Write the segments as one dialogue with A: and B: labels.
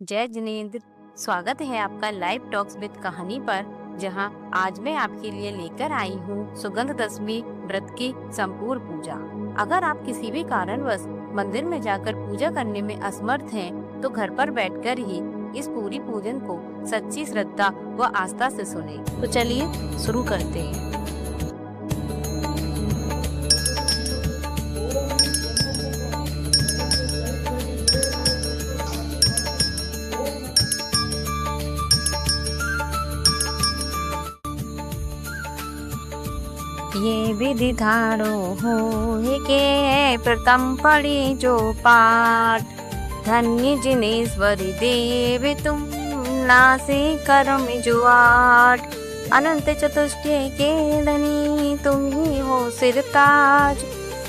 A: जय जिनेंद्र। स्वागत है आपका लाइव टॉक्स विद कहानी पर, जहां आज मैं आपके लिए लेकर आई हूं सुगंध दशमी व्रत की संपूर्ण पूजा। अगर आप किसी भी कारणवश मंदिर में जाकर पूजा करने में असमर्थ हैं, तो घर पर बैठकर ही इस पूरी पूजन को सच्ची श्रद्धा व आस्था से सुने। तो चलिए शुरू करते हैं। ये विधि धारो हो के प्रथम पढ़ी जो पाठ, धन्य जिनेश्वरी देव तुम नासे कर्म जुआट। अनंत चतुष्टय के धनी तुम ही हो सिरताज,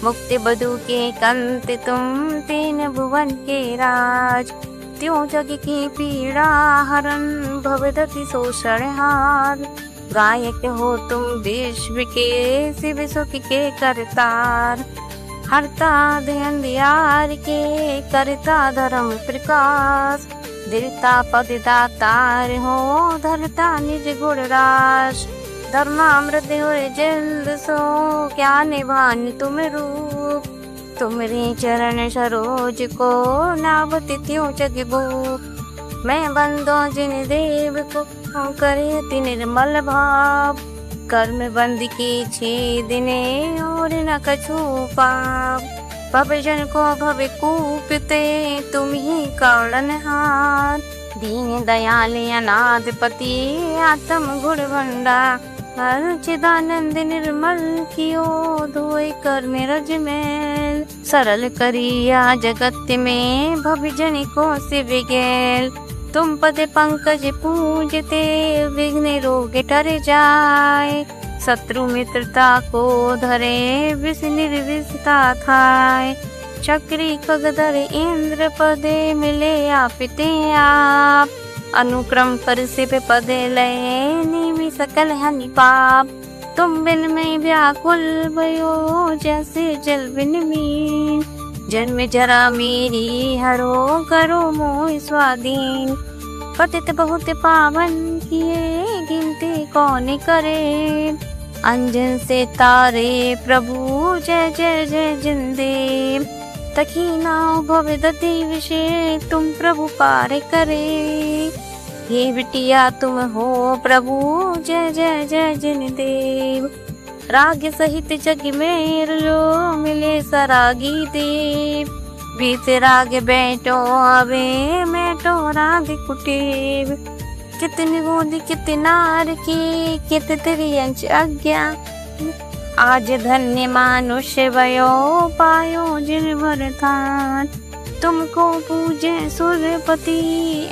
A: मुक्ति बधु के कंत तुम तीन भुवन के राज। त्यों जग की पीड़ा हरण भवदति शोषण हार, गायक हो तुम विश्व के शिव सुख के करतार। हरता ध्यान दियार के करता धर्म प्रकाश, दिलता पद दातार हो धरता निज गुण राश। धर्मामृत हो जल्द सो क्या निभान तुम रूप, तुम्हारे चरण सरोज को नावती त्यों जग भूप। मैं बंदो जिन देव को करे अति निर्मल भाव, कर्म बंद की छेदने और न कछु पाप। भवजन को भव कूपते तुम ही करुणहार, दीन दयाल अनाथपति आत्म गुण भंडार। हर चिदानंद निर्मल कियो धोए कर रज मैल, सरल करिया जगत में भवजन को शिव गेल। तुम पद पंकज पूजते विघ्न रोग टर जाए, शत्रु मित्रता को धरे विष निर्विषता थाय। चक्री खगधर इंद्र पदे मिले आपते आप, अनुक्रम पर शिव पदे लय निमि सकल हानि पाप। तुम बिन में व्याकुल भयो जैसे जल बिन मीन, जन्म जरा मेरी हरो करो मोह स्वाधीन। पतित बहुत पावन किए गिनती कौन करे, अंजन से तारे प्रभु जय जय जय जिनदेव। तकी नाव भव दति विषय तुम प्रभु पार करे, ये बिटिया तुम हो प्रभु जय जय जय जिनदेव। राग सहित जग में लो मिले सरागी देव, बीत राग बैठो अबे मैटो राग कुटेव। कितनी गोदी कितनार की कित तेरी अंश आज्ञा, आज धन्य मानुष्य भयो पायो जिन वरदान। तुमको पूजे सूर्यपति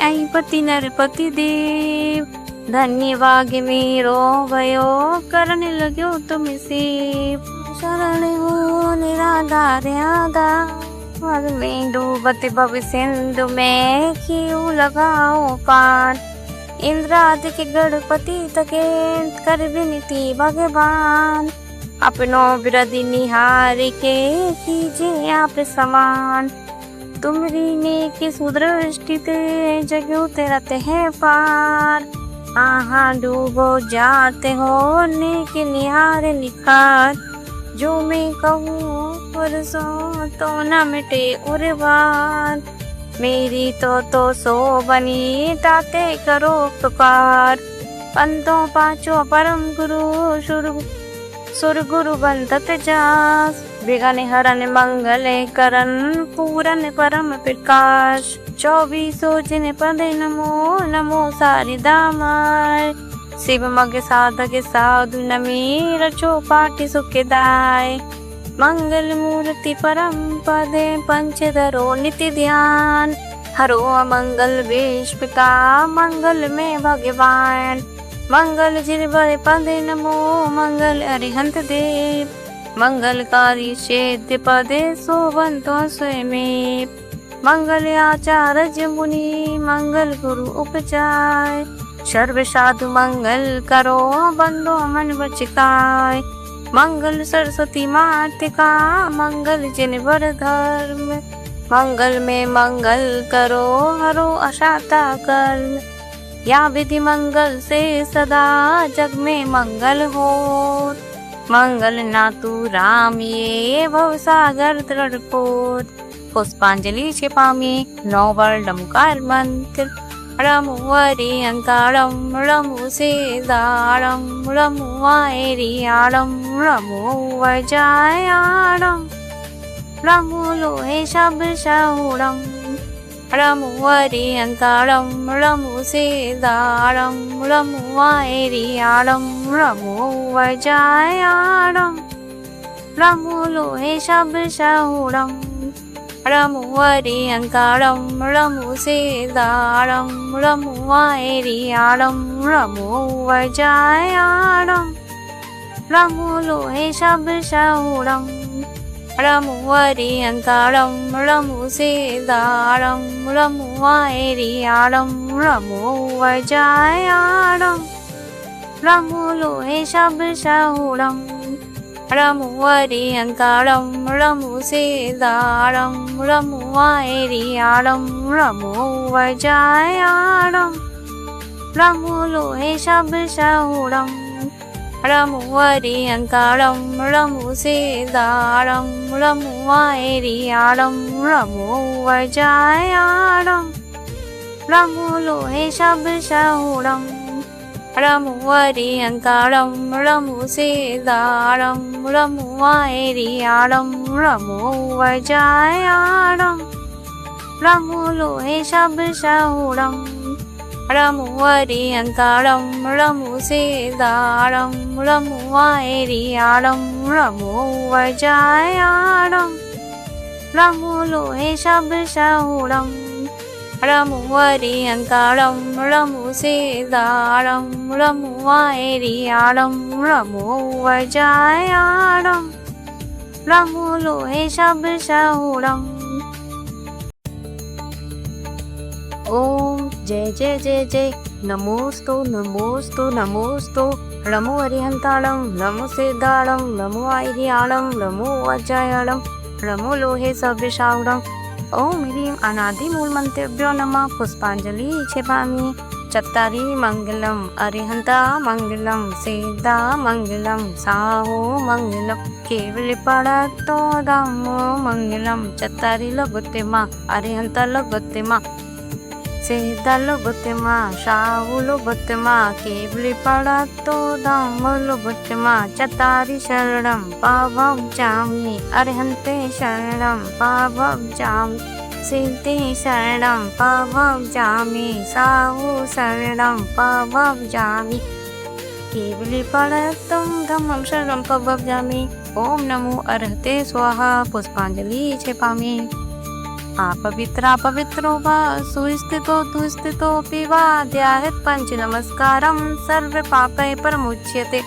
A: ऐपति नरपति देव, धन्य वाग मेरो भयो करने लग्यो तुम सेव। शरण हो निराधार आधार में डूबत भव सिंधु में क्यों लगाओ पार। इंद्रादि के गणपति तके कर विनती भगवान, अपनो विरधि निहार के कीजिए आप समान। तुमरी नेक सुदृष्टि ते जगो तेरते है पार, आहा डूबो जाते हो नेक निहार निखार। जो मैं कहूँ परसो तो न मिटे उर्वार, मेरी तो सो बनी ताते करो पुकार। पंतों पांचों परम गुरु सुर गुरु बंधत जास, विघ्न हरन मंगल करन पूरन परम प्रकाश। 24 जिन पद नमो नमो सारि दामाय, शिव मग साधक साधु नमी रचो पाटि सुखदाय। मंगल मूर्ति परम पदे पंचधरो नित्य ध्यान, हरो अमंगल विश्व का मंगल में भगवान। मंगल जिरवर पदे नमो मंगल अरिहंत देव, मंगलकारी सिद्ध पदे सोवंतो स्वयमेव। मंगल आचार्य मुनि मंगल गुरु उपचाय, सर्व साधु मंगल करो बंदो मन बचिकाय। मंगल सरस्वती मातृका मंगल जिन वर धर्म, मंगल में मंगल करो हरो अशाता कर्म। या विधि मंगल से सदा जग में मंगल हो। मंगल नातु राम ये भव सागर तृणपोत। पुष्पांजलि छिपामी नौवर डमकार मंत्र। रमु वरियंकारम रमु सेदारम रमु वायरियारम रमु वजायारम रमु लोहे शब शहुरम रमु वरियंकारम रमु सेदारम रमु वायरियारम रमु वजायारम रमु लोहे शब शहुरम रमु वरियंकारम रमु सेदारम रमु वायरियारम रमु वजायारम रमु लोहे शब शहुरम रमु वरियंकारम रमु सेदारम रमु वायरियारम रमु वजायारम रमु लोहे शब शहुरम रमु वरियंकारम रमु सेदारम रमु वायरियारम रमु वजायारम रमु लोहे शब शहुरम रमु वरियंकारम रमु सेदारम रमु वायरियारम रमु वजायारम रमु लोहे शब शहुरम रमु वरियंकारम रमु सेदारम रमु वायरियारम रमु वजायारम रमु लोहे शब शहुरम रमु वरियंकारम रमु सेदारम रमु वायरियारम रमु वजायारम रमु लोहे शब शहुरम रमु वरियंकारम रमु सेदारम रमु वायरियारम रमु वजायारम रमु लोहे शब शहुरम। ओम जय जय जय जय नमोस्तु नमोस्तु नमोस्तु नमो वरियंकारम नमो सेदारम नमो वायरियारम नमो वजायारम नमो लोहे शब शहुरम। ओम ह्रीं अनादि मूल मंत्रेभ्यो नमः। पुष्पांजलि छिपामि चत्तारि मंगलम अरिहंता मंगलम सेदा मंगलम साहो मंगलम केवल पड़तो धम्मो मंगलम। चत्तारि लघुत्तमा अरिहंता लघुत्तमा सेदा लघुत्तमा साहो लघुत्तमा केवल पड़तो धम्मो लघुत्तमा। चत्तारि शरणं पावयामि अरिहन्ते शरणं पावयामि सिद्धि शरणं पावयामि साहु शरणं पावयामि केवली पड़तं धम्मं शरणं पावयामि। ओम नमो अरहते स्वाहा। पुष्पांजलि छिपामि अपवित्रो वा सुस्थितो दुस्थितोऽपि वा ध्यायेत् पंच नमस्कारं सर्व पापै परमुच्यते।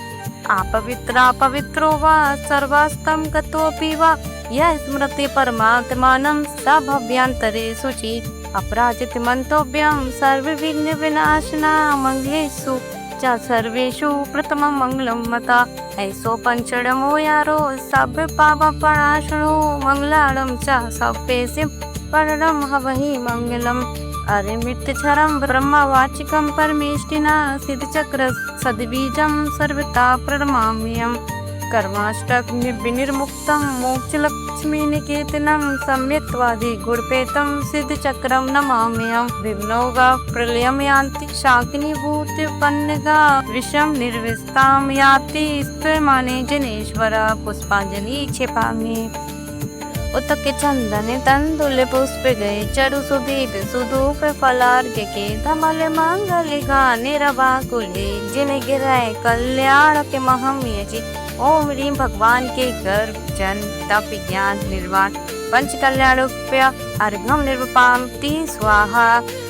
A: अपवित्रो वा सर्वास्तं गतोऽपि वा यः स्मरति परमात्मानं स भव्यान्तरे शुचि। अपराजित मंतव्यं सर्वविघ्न विनाशना मंगलेषु च सर्वेषु प्रथमं मंगलं मता। ऐसो पंचमो यारो सब पाप प्रणाशनो मंगलारं च सप्पेसिं परम हवहि मंगलम्। अरिमृत्यक्षरं ब्रह्मवाचिकं परमेष्टिना सिद्धचक्र सद्बीजं सर्वथा प्रणमाम्यहम्। कर्माष्टक विनिर्मुक्तं मोक्षलक्ष्मीनिकेतनं सम्यक्त्वादि गुणपेतं सिद्धचक्रं नमाम्यहम्। विघ्नौघा प्रलयं यान्ति शाकिनीभूतपन्नगा विषं निर्विस्तां याति स्तमाने जनेश्वर। पुष्पांजलि छिपामि उतक चंदन तंदुल पुष्प गए चरु सुदीप सुधूप फलार्घ्य के धमल मंगल गाने रवाकुले जिन गिराए कल्याण के महम्यजी। ओम ह्रीं भगवान के गर्भ जन्म तप ज्ञान निर्वाण पंच कल्याणोप्य अर्घ्यं निर्वपामि स्वाहा।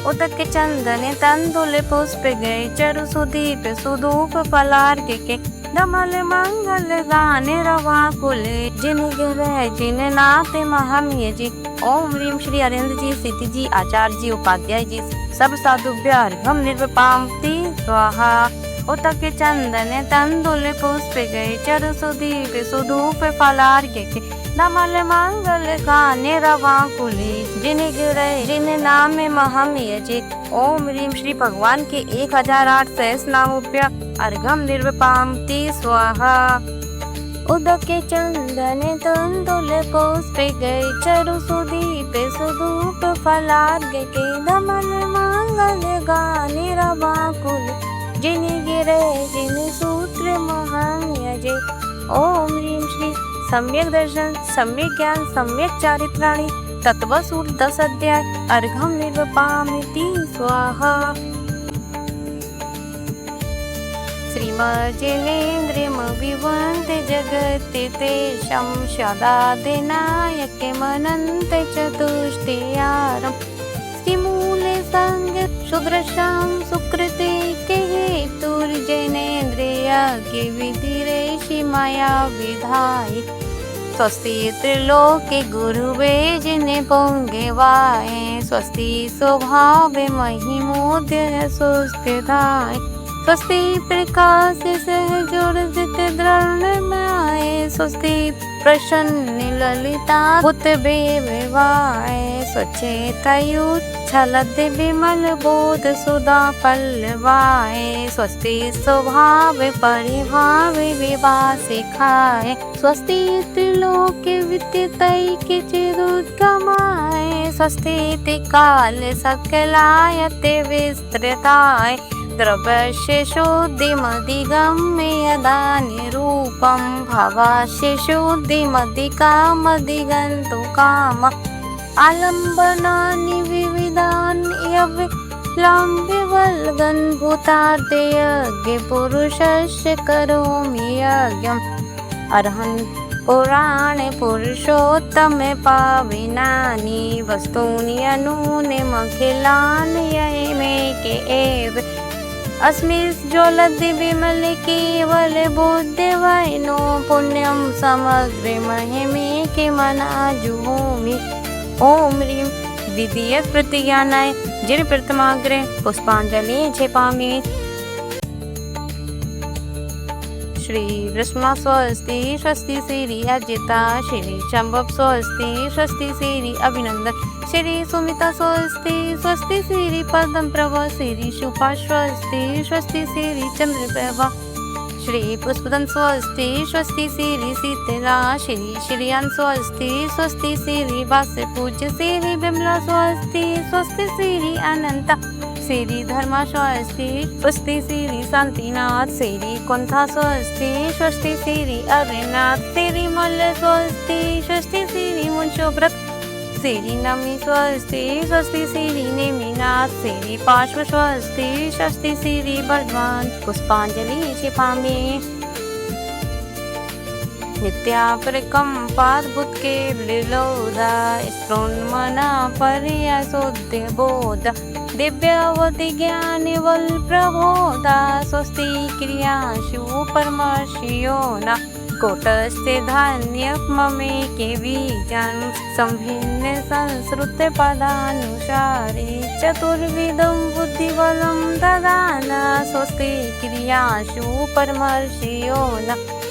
A: उतक चंदन तंदुल पुष्प गए चरु सुदीप सुधूप फलार्घ्य के धमल मंगल गाने रवाकुले जिन गिरह जिन नाते महम्य जी। ओम ह्रीं श्री अरिंद जी सिद्धि जी आचार्य जी उपाध्याय जी सब साधुभ्य अर्घ्यं निर्वपामि स्वाहा। उतक चंदन तंदुल पुष्प गए चरु सुदीप सुधूप फलार्घ्य के धमल मंगल गाने रवाकुले जिन गिरे जिन नाम महम यजित। ओम ह्रीम श्री भगवान के 1008 सहस्र नामोप्य अर्घम निर्वपामति स्वाहा। उदके चंदन तंदुल पुष्पे गए चरु सुदीप सुधूप फलार्घ के। धमल मंगल गाने रवाकुल जिन गिरे जिन सूत्र महम यजे। ओम ह्रीम श्री सम्यक दर्शन सम्यक ज्ञान सम्यक चारित्राणि तत्वसूर 10 अध्याय अर्घम निर्वपामिति स्वाहा। श्रीमज्जिनेन्द्रियम विवन्त जगति तेषां सदादिनायके मनन्त चतुष्टयारं। श्रीमूले संग सुदृशां सुकृते के हेतुर्जनेन्द्रिय के विधिरेषि मया विधाय। स्वस्ति त्रिलोके गुरुवे जिने पोंगे वाए। स्वस्ति स्वभावे महिमोदय सुस्थिताय। स्वस्ति प्रकाश सहजोर्जित द्रवणमय। स्वस्ति प्रसन्न ललिता भूत विवाय। स्वच्छेतयुच्छलद विमल बोध सुधा पल्लवाय। स्वस्ति स्वभाव परिभाव विवासिखाय। स्वस्ति त्रिलोके विद्युतैके चिदुद्गमाय। स्वस्ति काल सकलायते विस्तृताय। द्रव्यस्य शुद्धिमधिगम्य यदा निरूपं भवस्य शुद्धिमधिकामधिगन्तु काम। आलम्बनानि विविधानि अविलम्ब्य वल्गन् भूतार्थे यज्ञ पुरुषस्य करोमि यज्ञम्। अर्हन् पुराणे पुरुषोत्तमे पाविनानि वस्तूनि अनूने मखिलानि यमेके एव। अस्मिज्ज्वलति विमले केवल बुद्धिवैनो पुण्यं समग्रे महिमेके मनाजुहोमि। ओम ह्रीं द्वितीय प्रतिज्ञानाय जिन प्रथमाग्रे पुष्पांजलि क्षेपामि। श्री विष्णु स्वस्ति स्वस्ति श्री अजिता श्री शंभव स्वस्ति स्वस्ति श्री अभिनंदन श्री सुमिता स्वस्ति स्वस्ति श्री पद्म प्रभा श्री शुभा स्वस्ति स्वस्ति श्री चंद्रप्रभा श्री पुष्पदन स्वस्ति स्वस्ति श्री शीतला श्री श्रियान स्वस्ति स्वस्ति श्री वास्य पूज्य श्री विमला स्वस्ति स्वस्ति श्री अनंता श्री धर्मा स्वस्ति स्वस्ति श्री शांतिनाथ श्री कुंथा स्वस्ति स्वस्ति श्री अरिनाथ श्री मल्ल स्वस्ति स्वस्ति श्री मुंशोव्रत श्री नमी स्वस्ति स्वस्ति श्री नेमिनाथ श्री पार्श्व स्वस्ति स्वस्ति श्री बर्धमान। पुष्पांजलि क्षिपामि। नित्यापरिकम्पाद्भुत के लीलोदा स्फुरन्मना पर्यासोद्य बोध दिव्यावधि ज्ञानि वल प्रबोधा। स्वस्ति क्रियाशु परमर्षियो न कोटस्ते धान्य ममे के बीजन संभिन्न संस्कृत पदानुसारे चतुर्विधं बुद्धिबलं ददाना। स्वस्ति क्रियाशु परमर्षियो न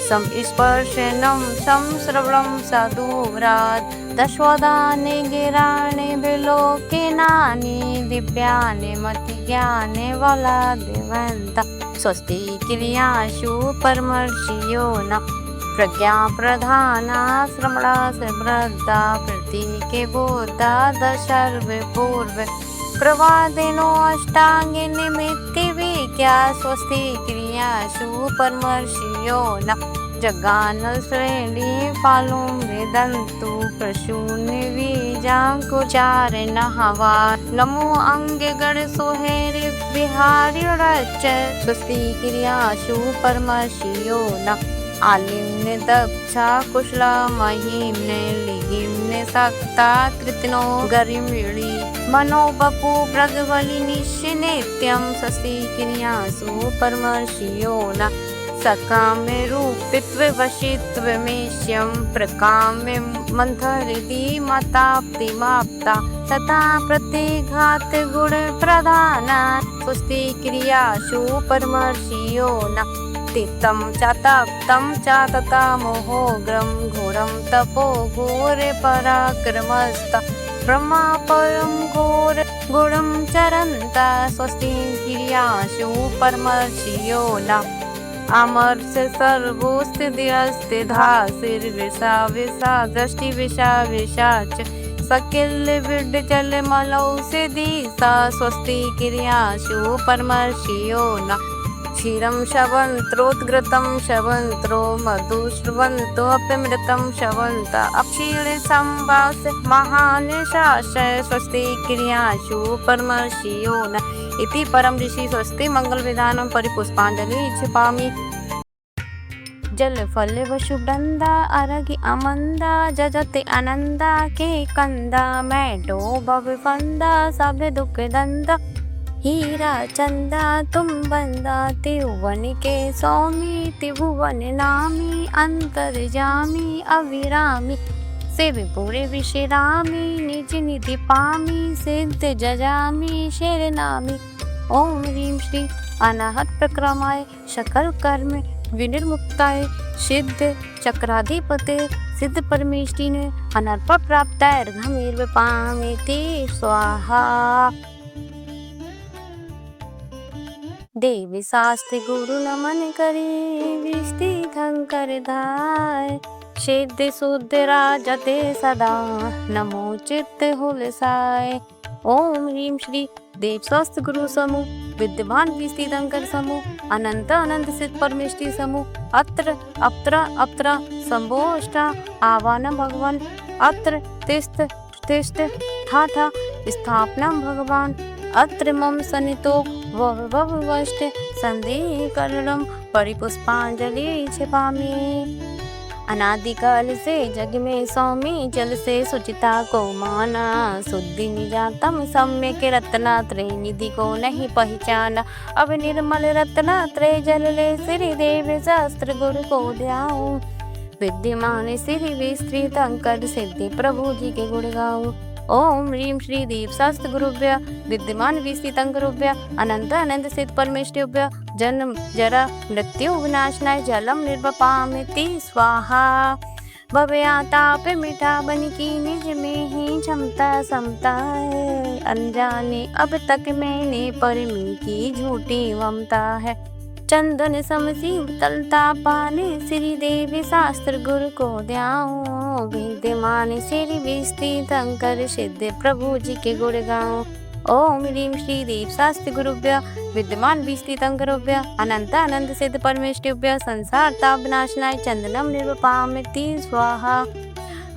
A: संस्पर्शनं संश्रवणं सदूरात्। दशवदाने गिराणे विलोकनानि दिव्यानि मतिज्ञाने वलादिवन्त। स्वस्ति क्रियाशु परमर्षियो न प्रज्ञा प्रधाना श्रमणा समृद्धा प्रतीके बोधा दशर्व पूर्व प्रवादिनो अष्टांगे निमित्ति विज्ञा। स्वस्ति क्रियाशु परमर्षियो न जगान श्रेणी पालुं वेदन्तु प्रसूनि बीजांकुचार नहवा। नमो अंगे गण सोहेरि विहारि रच। स्वस्ति क्रियाशु परमर्षियो न आलिम्ने दक्षा कुशला महिम्ने लिगिम्ने सक्ता कृतिनो गरिमिणी मनोबपु ब्रगवलि निश्चिनित्यं। स्वस्ति क्रियासु परमर्षियो न सकाम्य रूपित्व वशित्व मेष्यं प्रकाम्य मंथरिति मताप्ति माप्ता तथा प्रतिघात गुण प्रधाना। स्वस्ति क्रियाशु परमर्षियो न तीर्थं च तप्तं च ततामहोग्रं घोरं तपो घोरे पराक्रमस्त ब्रह्मा परं घोरं चरन्ता स्वस्ति गिर्याशु परमर्षियो न अमर्ष सर्वोस्तिधिस्तिधा सिर्विषा विषा दृष्टि विषा विषाच सकिल विड जल मलौ सिदिसा स्वस्ति क्रियाशु परमर्षियो न क्षीरं शवन्त्रोद्घृतं शवन्त्रो मधुश्रवन्तोऽप्यमृतं शवन्त अक्षीर संवास महानिशाशय स्वस्ति क्रियाशु परमर्षियो न इति परम ऋषि स्वस्ति मंगल विधानं परिपुष्पांजलि क्षिपामि। जल फल वशुबृंदा अरगि अमंदा जजते आनंदा के कंदा मैडो भवफंदा सब दुख दंदा हीरा चंदा तुम बंदा तिरुवन के स्वामी त्रिभुवन नामी अंतर्जामी अविरामी सेव पूरे विश्रामी निज निधि पामी सिद्ध जजामी शेर नामी ओम ह्रीं श्री अनाहत प्रक्रमाय सकल कर्म विनिर्मुक्ताय सिद्ध चक्राधिपते सिद्ध परमेष्टिने अनर्प प्राप्ताय घमेर्व पामेति स्वाहा। देवी शास्त्र गुरु नमन करे विष्टि धंकर धाय सिद्ध शुद्ध राजते सदा नमो चित्त हुलसाय। ओम ह्रीं श्री देव शास्त्र गुरु समूह विद्यमान विस्तीतंकर समूह अनंत अनंत सिद्ध परमेष्टि समूह अत्र अप्त्र अप्त्र संभोष्टा आवान भगवान अत्र तिष्ठ तिष्ठ ठा ठा स्थापना भगवान अत्र मम सनितो वष्ट संदेह करणम परिपुष्पांजलि क्षिपामि। अनादिकाल से जग में सौम्य जल से सुचिता को माना शुद्धि निजातम सम्यक रत्नात्रय निधि को नहीं पहचाना अब निर्मल रत्नात्रय जल ले श्री देव शास्त्र गुरु को ध्याऊं विद्यमान श्री विस्तृत अंकर सिद्धि प्रभु जी के गुण गाऊं। ओम ह्रीं श्री देव शास्त्र गुरुभ्य विद्यमान विस्तृत अंकरुभ्य अनंत अनंत सिद्ध परमेष्टिभ्य जन्म जरा मृत्यु विनाशनाय जलम निर्वपामिति स्वाहा। भव्या ताप मिठा बन की निज में ही क्षमता समता है अनजाने अब तक मैंने परमी की झूठी ममता है चंदन समसीव तलता पाने श्री देवी शास्त्र गुरु को ध्याऊं विद्यमान श्री विस्तृत अंकर सिद्ध प्रभु जी के गुण गाऊं। ओम ह्रीं श्री देव शास्त्र गुरुभ्य विद्यमान विस्तृत अंकरुभ्य अनंत अनंत सिद्ध परमेष्टिभ्य संसार ताप विनाशनाय चंदनम निर्वपामिति स्वाहा।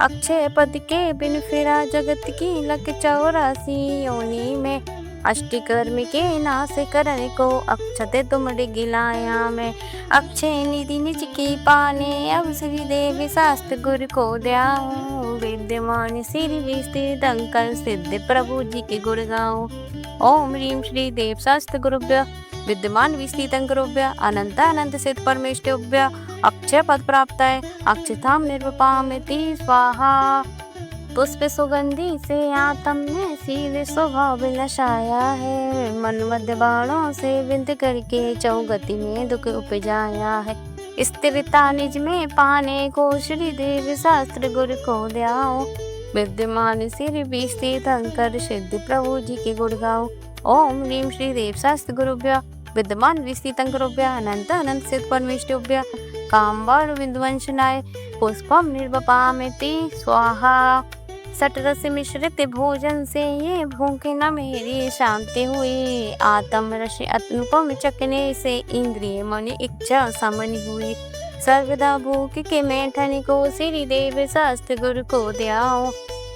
A: अक्षय पद के बिन फिरा जगत की लक 84 योनि में अष्टकर्म के नाश करने को अक्षते तुमरे गिलाया मैं अक्षय निधि निज की पाने अब श्री देवी शास्त्र गुरु को ध्याऊं विद्यमान श्री विस्तृत अंकर सिद्ध प्रभु जी के गुण गाऊं। ओम ह्रीं श्री देव शास्त्र गुरुभ्य विद्यमान विस्तृत अंकरुभ्य अनंत अनंत सिद्ध परमेष्टिभ्य अक्षय पद प्राप्त है अक्षताम निर्वपामिति स्वाहा। पुष्प सुगंधी से आत्म ने सीधे स्वभाव नशाया है मन मध्य बाणों से विंध करके चौगति में दुख उपजाया है स्थिरता निज में पाने को श्री देव शास्त्र गुरु को ध्याओ विद्यमान श्री विस्तृत अंकर सिद्ध प्रभु जी के गुण गाओ। ओम ह्रीं श्री देव शास्त्र गुरुभ्य विद्यमान विस्तृत अंकरुभ्य अनंत अनंत सिद्ध परमेष्टिभ्य कामवार विध्वंसनाय पुष्पम निर्वपामिति स्वाहा। सटरस मिश्रित भोजन से ये भूख न मेरी शांति हुई आत्म रस अनुपम चखने से इंद्रिय मन इच्छा समन हुई सर्वदा भूख के मैठन को श्री देव शास्त्र गुरु को ध्याओ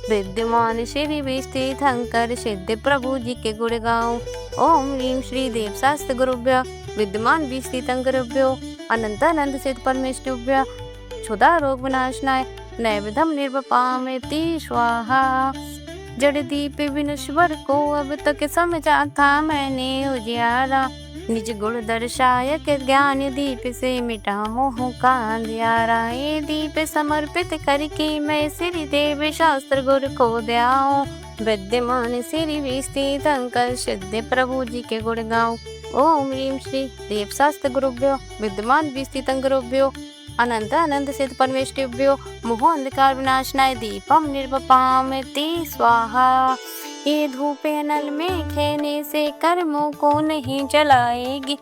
A: विद्यमान श्री विस्तृत अंकर सिद्ध प्रभु जी के गुण गाओ। ओम ह्रीं श्री देव शास्त्र गुरुभ्य विद्यमान विस्तृत अंकरुभ्यो अनंत अनंत सिद्ध परमेष्टिभ्य क्षुधा रोग विनाशनाय नैवेद्यम निर्वपामिति स्वाहा। जड़ दीप विनश्वर को अब तक समझा था मैंने उजियारा निज गुण दर्शाय के ज्ञान दीप से मिटा मोह का अंधियारा। ये दीप समर्पित करके मैं श्री देव शास्त्र गुरु को द्याऊं। विद्यमान श्री विस्तृत अंकर सिद्ध प्रभु जी के गुण गाऊं। ओम ह्रीं श्री देव शास्त्र गुरुभ्यो विद्यमान विस्तृत गुरुभ्यो अनंत अनंत सिद्ध परमेष्टिभ्यो मोह अंधकार विनाशनाय दीपम निर्वपामि स्वाहा। ये धूप नल में खेने से कर्मों को नहीं जलाएगी।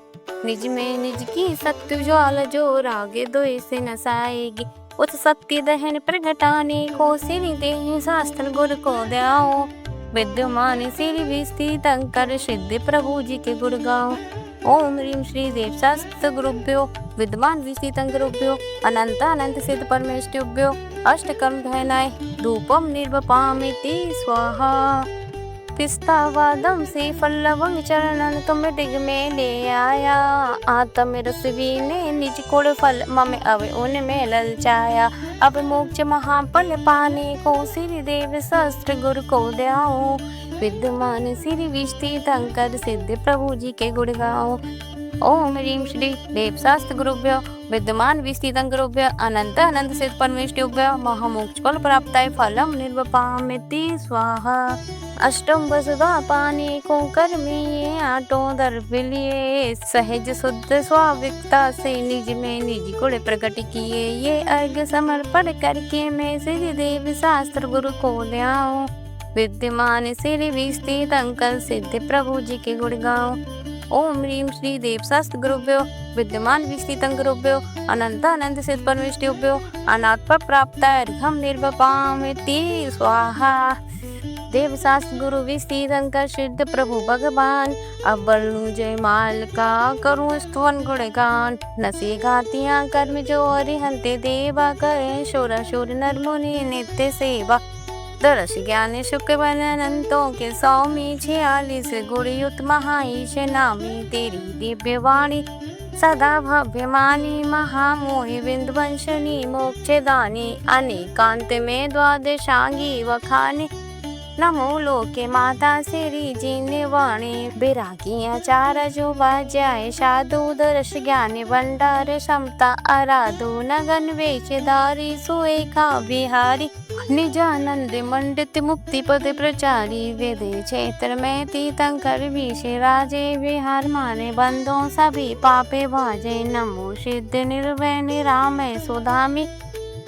A: निज में निज की शक्ति ज्वाला जो रागे द्वेष से नसाएगी। उस शक्ति दहन प्रगटाने को श्री देव शास्त्र गुरु को द्याओ। विद्यमान श्री विस्तृत अंकर सिद्ध प्रभु जी के गुण गाओ। ओम ह्रीं श्री देव शास्त्र गुरुभ्यो विद्यमान विस्तृत गुरुभ्यो अनंत अनंत सिद्ध परमेष्टिभ्यो अष्टकर्म धनाय धूपम निर्वपामि स्वाहा। पिस्ता बादाम से फल लवंग चरणन तुम डिग में ले आया। आत्म रसवी ने निज कुल फल मम अव उनमें ललचाया। अब मोक्ष महाफल पाने को श्री देव शास्त्र गुरु को द्याओ। विद्यमान श्री विस्तृत अंकर सिद्ध प्रभु जी के गुण गाओ। ओम ह्रीं श्री देव शास्त्र गुरुभ्यो विद्यमान विस्तृत गुरुभ्यो अनंत अनंत सिद्ध परमेष्टिभ्यो महामोक्ष फल प्राप्ताय फलम निर्वपामि स्वाहा। अष्टम वसुधा पाने को कर्मी आटो दर्भ लिए। सहज शुद्ध स्वाभाविकता से निज में निज गुण प्रकट किए। ये अर्घ समर्पण करके मैं श्री देव शास्त्र गुरु को द्याऊं। विद्यमान श्री विस्तृत अंकर सिद्ध प्रभु जी के गुण गाओ। ओम ह्रीं श्री देव शास्त्र गुरुभ्यो विद्यमान विस्तृत गुरुभ्यो अनंत अनंत सिद्ध परमेष्टिभ्यो अनात्म प्राप्त अर्घम निर्वपामि स्वाहा। देव शास्त्र गुरु विस्तृत अंकर सिद्ध प्रभु भगवान। अब बल्लू जय माल का करूँ स्तवन गुणगान। नसे घातियाँ कर्म जो हरिहंते देवा करें शोर शोर नर मुनि नित्य सेवा। दर्श ज्ञान शुक्र अनंतों के 146 गुणयुक्त महाईश नामी तेरी दिव्य वाणी। सदा भव्यमानी महामोहि विंध्यवंशनी मोक्षदानी। अनेकांत में द्वादशांगी वखानी। नमो लोके माता श्री जी वाणी। बिरागी आचार जो बाजाए साधु दर्श ज्ञान भंडार समता आराधो नगन वेशधारी सुएखा बिहारी। निजानंद मंडित मुक्ति पद प्रचारी। वेद क्षेत्र में तीर्थंकर विषय राजे। विहार माने बंदों सभी पापे भाजे। नमो सिद्ध निर्भय निरामय सुधामी।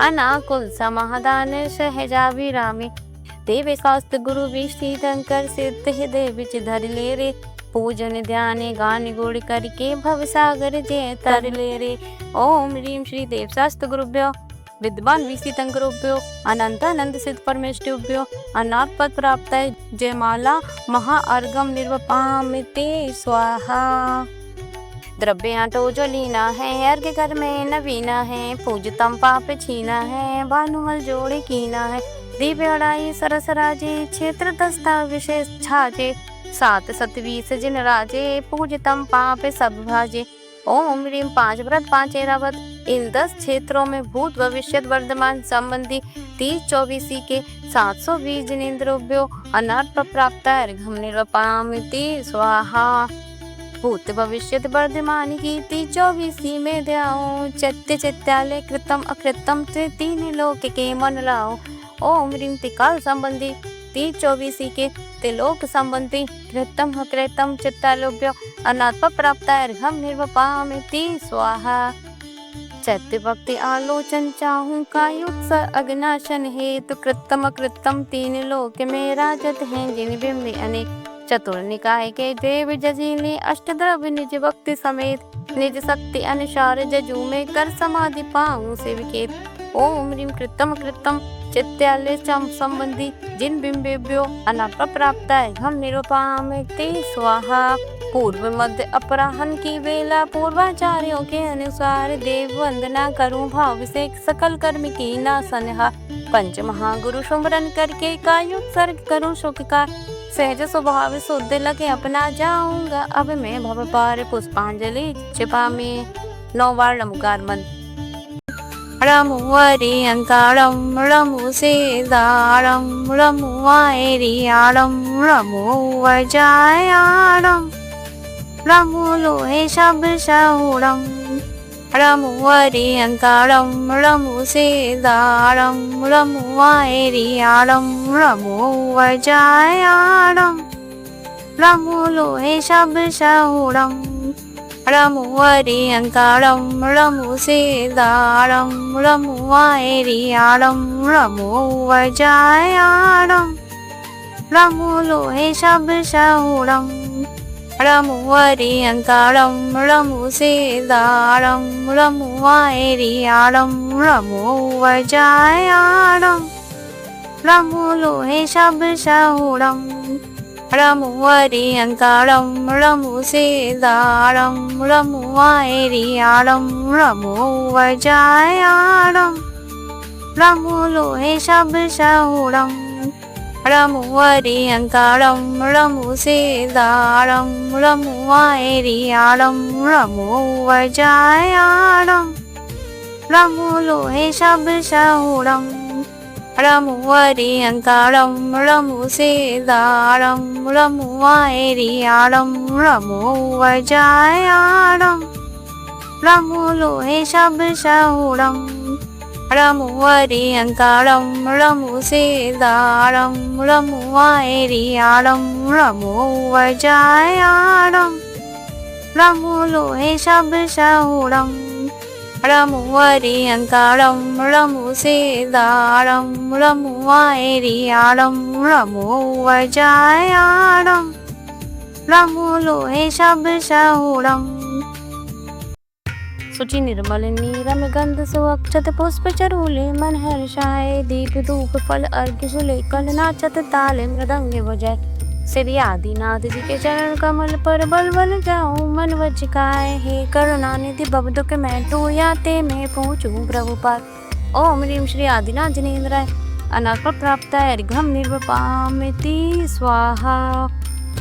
A: अनाकुल समाधान सहजाभिरामी। देव शास्त्र गुरु विस्तृत अंकर सिद्ध हृदय बिच धर ले रे। पूजन ध्यान गान गुण करके भव सागर जय तर ले रे। ओम ह्रीं श्री देव शास्त्र गुरुभ्यो विद्यमान विस्तृत गुरुभ्यो अनंत अनंत सिद्ध परमेष्टिभ्यो अनाथ पद प्राप्त जयमाला महाअर्घम निर्वपामि स्वाहा। द्रव्य आटो जो लीना है अर्घ कर में नवीना है। पूजतम पाप छीना है भानुमल जोड़े कीना है। दीप अड़ाई सरस राजे क्षेत्र दस्ता विशेष छाजे। 7 सतवीस जिन राजे पूजतम पाप सब भाजे। ओम ह्रीं 5 व्रत 5 एरावत। इन 10 क्षेत्रों में भूत भविष्य वर्तमान संबंधी 30-24 के 720 जिनेन्द्रोभ्यो अनाथ प्राप्त अर्घम निर्वपामि स्वाहा। भूत भविष्य वर्धमान की 30-24 में ध्याओ। चत्य चित्तालय कृतम अकृतम से 3 लोक के मन लाओ। ओम ह्रीं त्रिकाल संबंधी 30-24 के त्रिलोक संबंधी कृतम अकृतम चित्तालोभ्यो अनात्म प्राप्त अर्घम निर्वपामि स्वाहा। चैत्य भक्ति आलोचन चाहूं का युत्स अग्नाशन हेतु। कृतम अकृतम 3 लोक में राजत हैं जिन बिंब अनेक। चतुर निकाय के देव जजीले अष्टद्रव्य निज भक्ति समेत। निज शक्ति अनुसार जजू में कर समाधि पाऊं से विकेत। ओम ह्रीं कृतम कृतम चित्तालय संबंधी जिन बिंबेभ्यो अनात्म प्राप्त हम निरूपामि स्वाहा। पूर्व मध्य अपराह्न की बेला पूर्वाचार्यों के अनुसार देव वंदना करूं भाव से सकल कर्म की नासनहा। पंच महागुरु सुमरन करके कायुत्सर्ग करूं सुख का। सहज स्वभाव शुद्ध लगे अपना जाऊंगा। अब मैं भव पार पुष्पांजलि छिपा में 9 बार नमकार मंत्र। रमु वरी अंतारम रमु सेदारम रमु वायरियारम रमु वजायारम रमुलोहे शब्दशूरं रमुवरियङ्कारं रमुसेदारं रमुवैरियारं रमुवजायारं रमुलोहे शब्दशूरं रमुवरियङ्कारं रमुसेदारं रमुवैरियारं रमुवजायारं रमुलोहे शब्दशूरं रमुवरियङ्कारं रमुसेदारं रमुवैरियारं रमुवजायारं रमुलोहे शब्दशूरं रमुवरियङ्कारं रमुसेदारं रमुवैरियारं रमुवजायारं रमुलोहे शब्दशूरं रमुवरियङ्कारं रमुसेदारं रमुवैरियारं रमुवजायारं रमुलोहे शब्दशूरं रमुवरियङ्कारं रमुसेदारं रमुवैरियारं रमुवजायारं रमुलोहे शब्दशूरं रमुवरियङ्कारं रमुसेदारं रमुवैरियारं रमुवजायारं रमुलोहे शब्दशूरं रमुवरियङ्कारं रमुसेदारं रमुवैरियारं रमुवजायारं रमुलोहे शब्दशूरं शुचि निर्मल नीरम गंध सुअक्षत पुष्प चरूले मन हर्षाय दीप धूप फल अर्घ्य सुलेखन नाचत ताले मृदंग बजाय श्री आदिनाथ जी के चरण कमल पर बल बल जाऊं मन वचिकाय हे करुणानिधि भवदुख मैं तो याते मैं पहुँचूं प्रभुपाद। ओम ह्रीं श्री आदिनाथ जनेन्द्राय अनाथ प्राप्ताय अर्घ्यं निर्वपामि स्वाहा।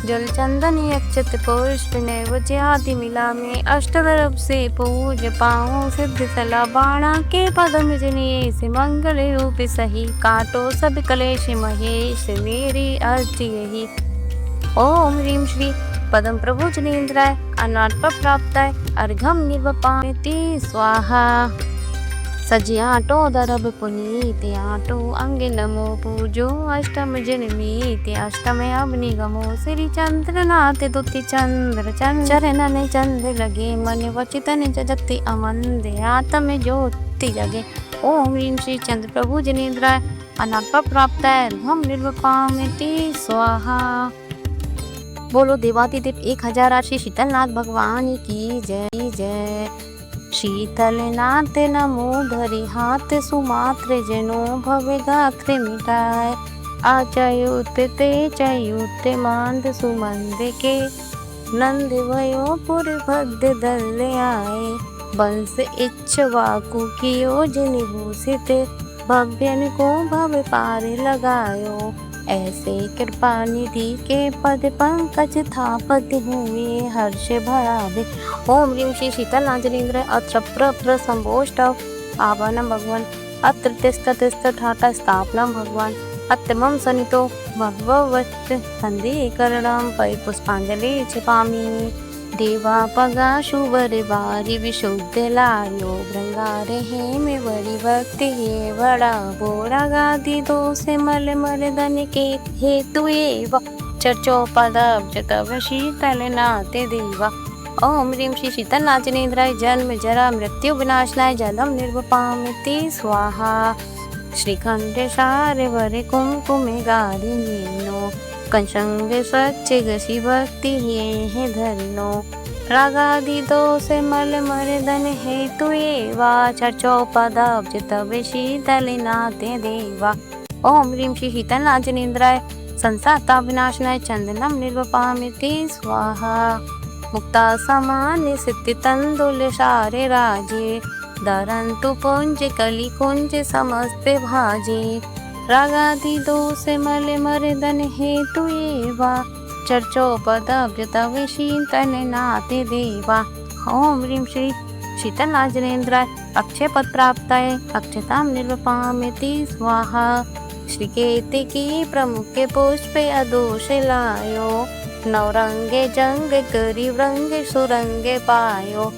A: जल चंदन अक्षत पुष्प नैवेद्यादि मिला में अष्टदरब से पूज पाऊँ सिद्ध सला बाणा के पदम जनिए से मंगल रूप सही काटो सब कलेश महेश मेरी अर्थ यही। ओम ह्रीं श्री पदम प्रभु जनेन्द्राय अनाथ प्राप्ताय अर्घ्यं निर्वपामि स्वाहा। सजियाटो दरब पुनीत आटो अंग नमो पूजो अष्टम जन्मीत अष्टम अवनि गमो श्री चंद्रनाथ दुति चंद्र चरणन चंद लगे मन वचितन जगति अमंद आत्म ज्योति जगे। ओम ह्रीं श्री चंद्र प्रभु जनेन्द्राय अनाथ प्राप्ताय अर्घ्यं निर्वपामि स्वाहा। बोलो देवादिदेव 1000 श्री शीतलनाथ भगवान की जय जय। शीतलनाथ नमो धरि हाथ सुमात्र जनो भवे गात्र मिटाय आचयुत ते चयुत मांद सुमंद के नंद भयो पुर भद्र दल आए बंस इच्छवाकु कियो जिनि भूषित भव्यन को भव पार लगायो ऐसे कृपा निधि के पद पंकज थापत हुए हर्ष भरावे। ओम ह्रीं श्री शीतलनाथ जनेन्द्र अत्र प्र संभोष्टव आवाहनं भगवान अत्र तिष्ठ ठाटा स्थापनं भगवान अत्र मम सनितो भगवत् सन्धिकरणं पै पुष्पाञ्जलि क्षिपामि देवा पगा शुभर बारी विशुद्ध लायो भृंगारे हेम वरी भक्ति हे बड़ा बोरा गादी दोष मल मर्दन के हेतु एव चर्चो पदब्ज तव शीतलनाथ देवा। ओम ह्रीं श्री शीतलनाथ जनेन्द्राय जन्म जरा मृत्यु विनाशनाय जलम निर्वपामि स्वाहा। श्रीखंड सार वर कुमकुम गारी नीनो कंसंग सच्चे गसी भक्ति हे धरनो रागादि दोष मल मर्दन हेतु एवा चर्चो पदब्ज तव शीतलनाथ देवा। ओम ह्रीं श्री शीतलनाथ जनेन्द्राय संसाता विनाशनाय चंदनम निर्वपामि स्वाहा। मुक्ता समान सिद्धि तंदुल सारे राजे दरंतु पुंज कली कुंज समस्त भाजे रागादि दोष मल मर्दन हेतु एवा चर्चो पदब्ज तव शीतलनाथ देवा। ओम ह्रीं श्री शीतलनाथ जनेन्द्राय अक्षय पद प्राप्ताय अक्षतां निर्वपामि स्वाहा। श्री केतकी प्रमुख पुष्प अदोष लायो नवरंगे जंग करी व्रंगे सुरंगे पायो।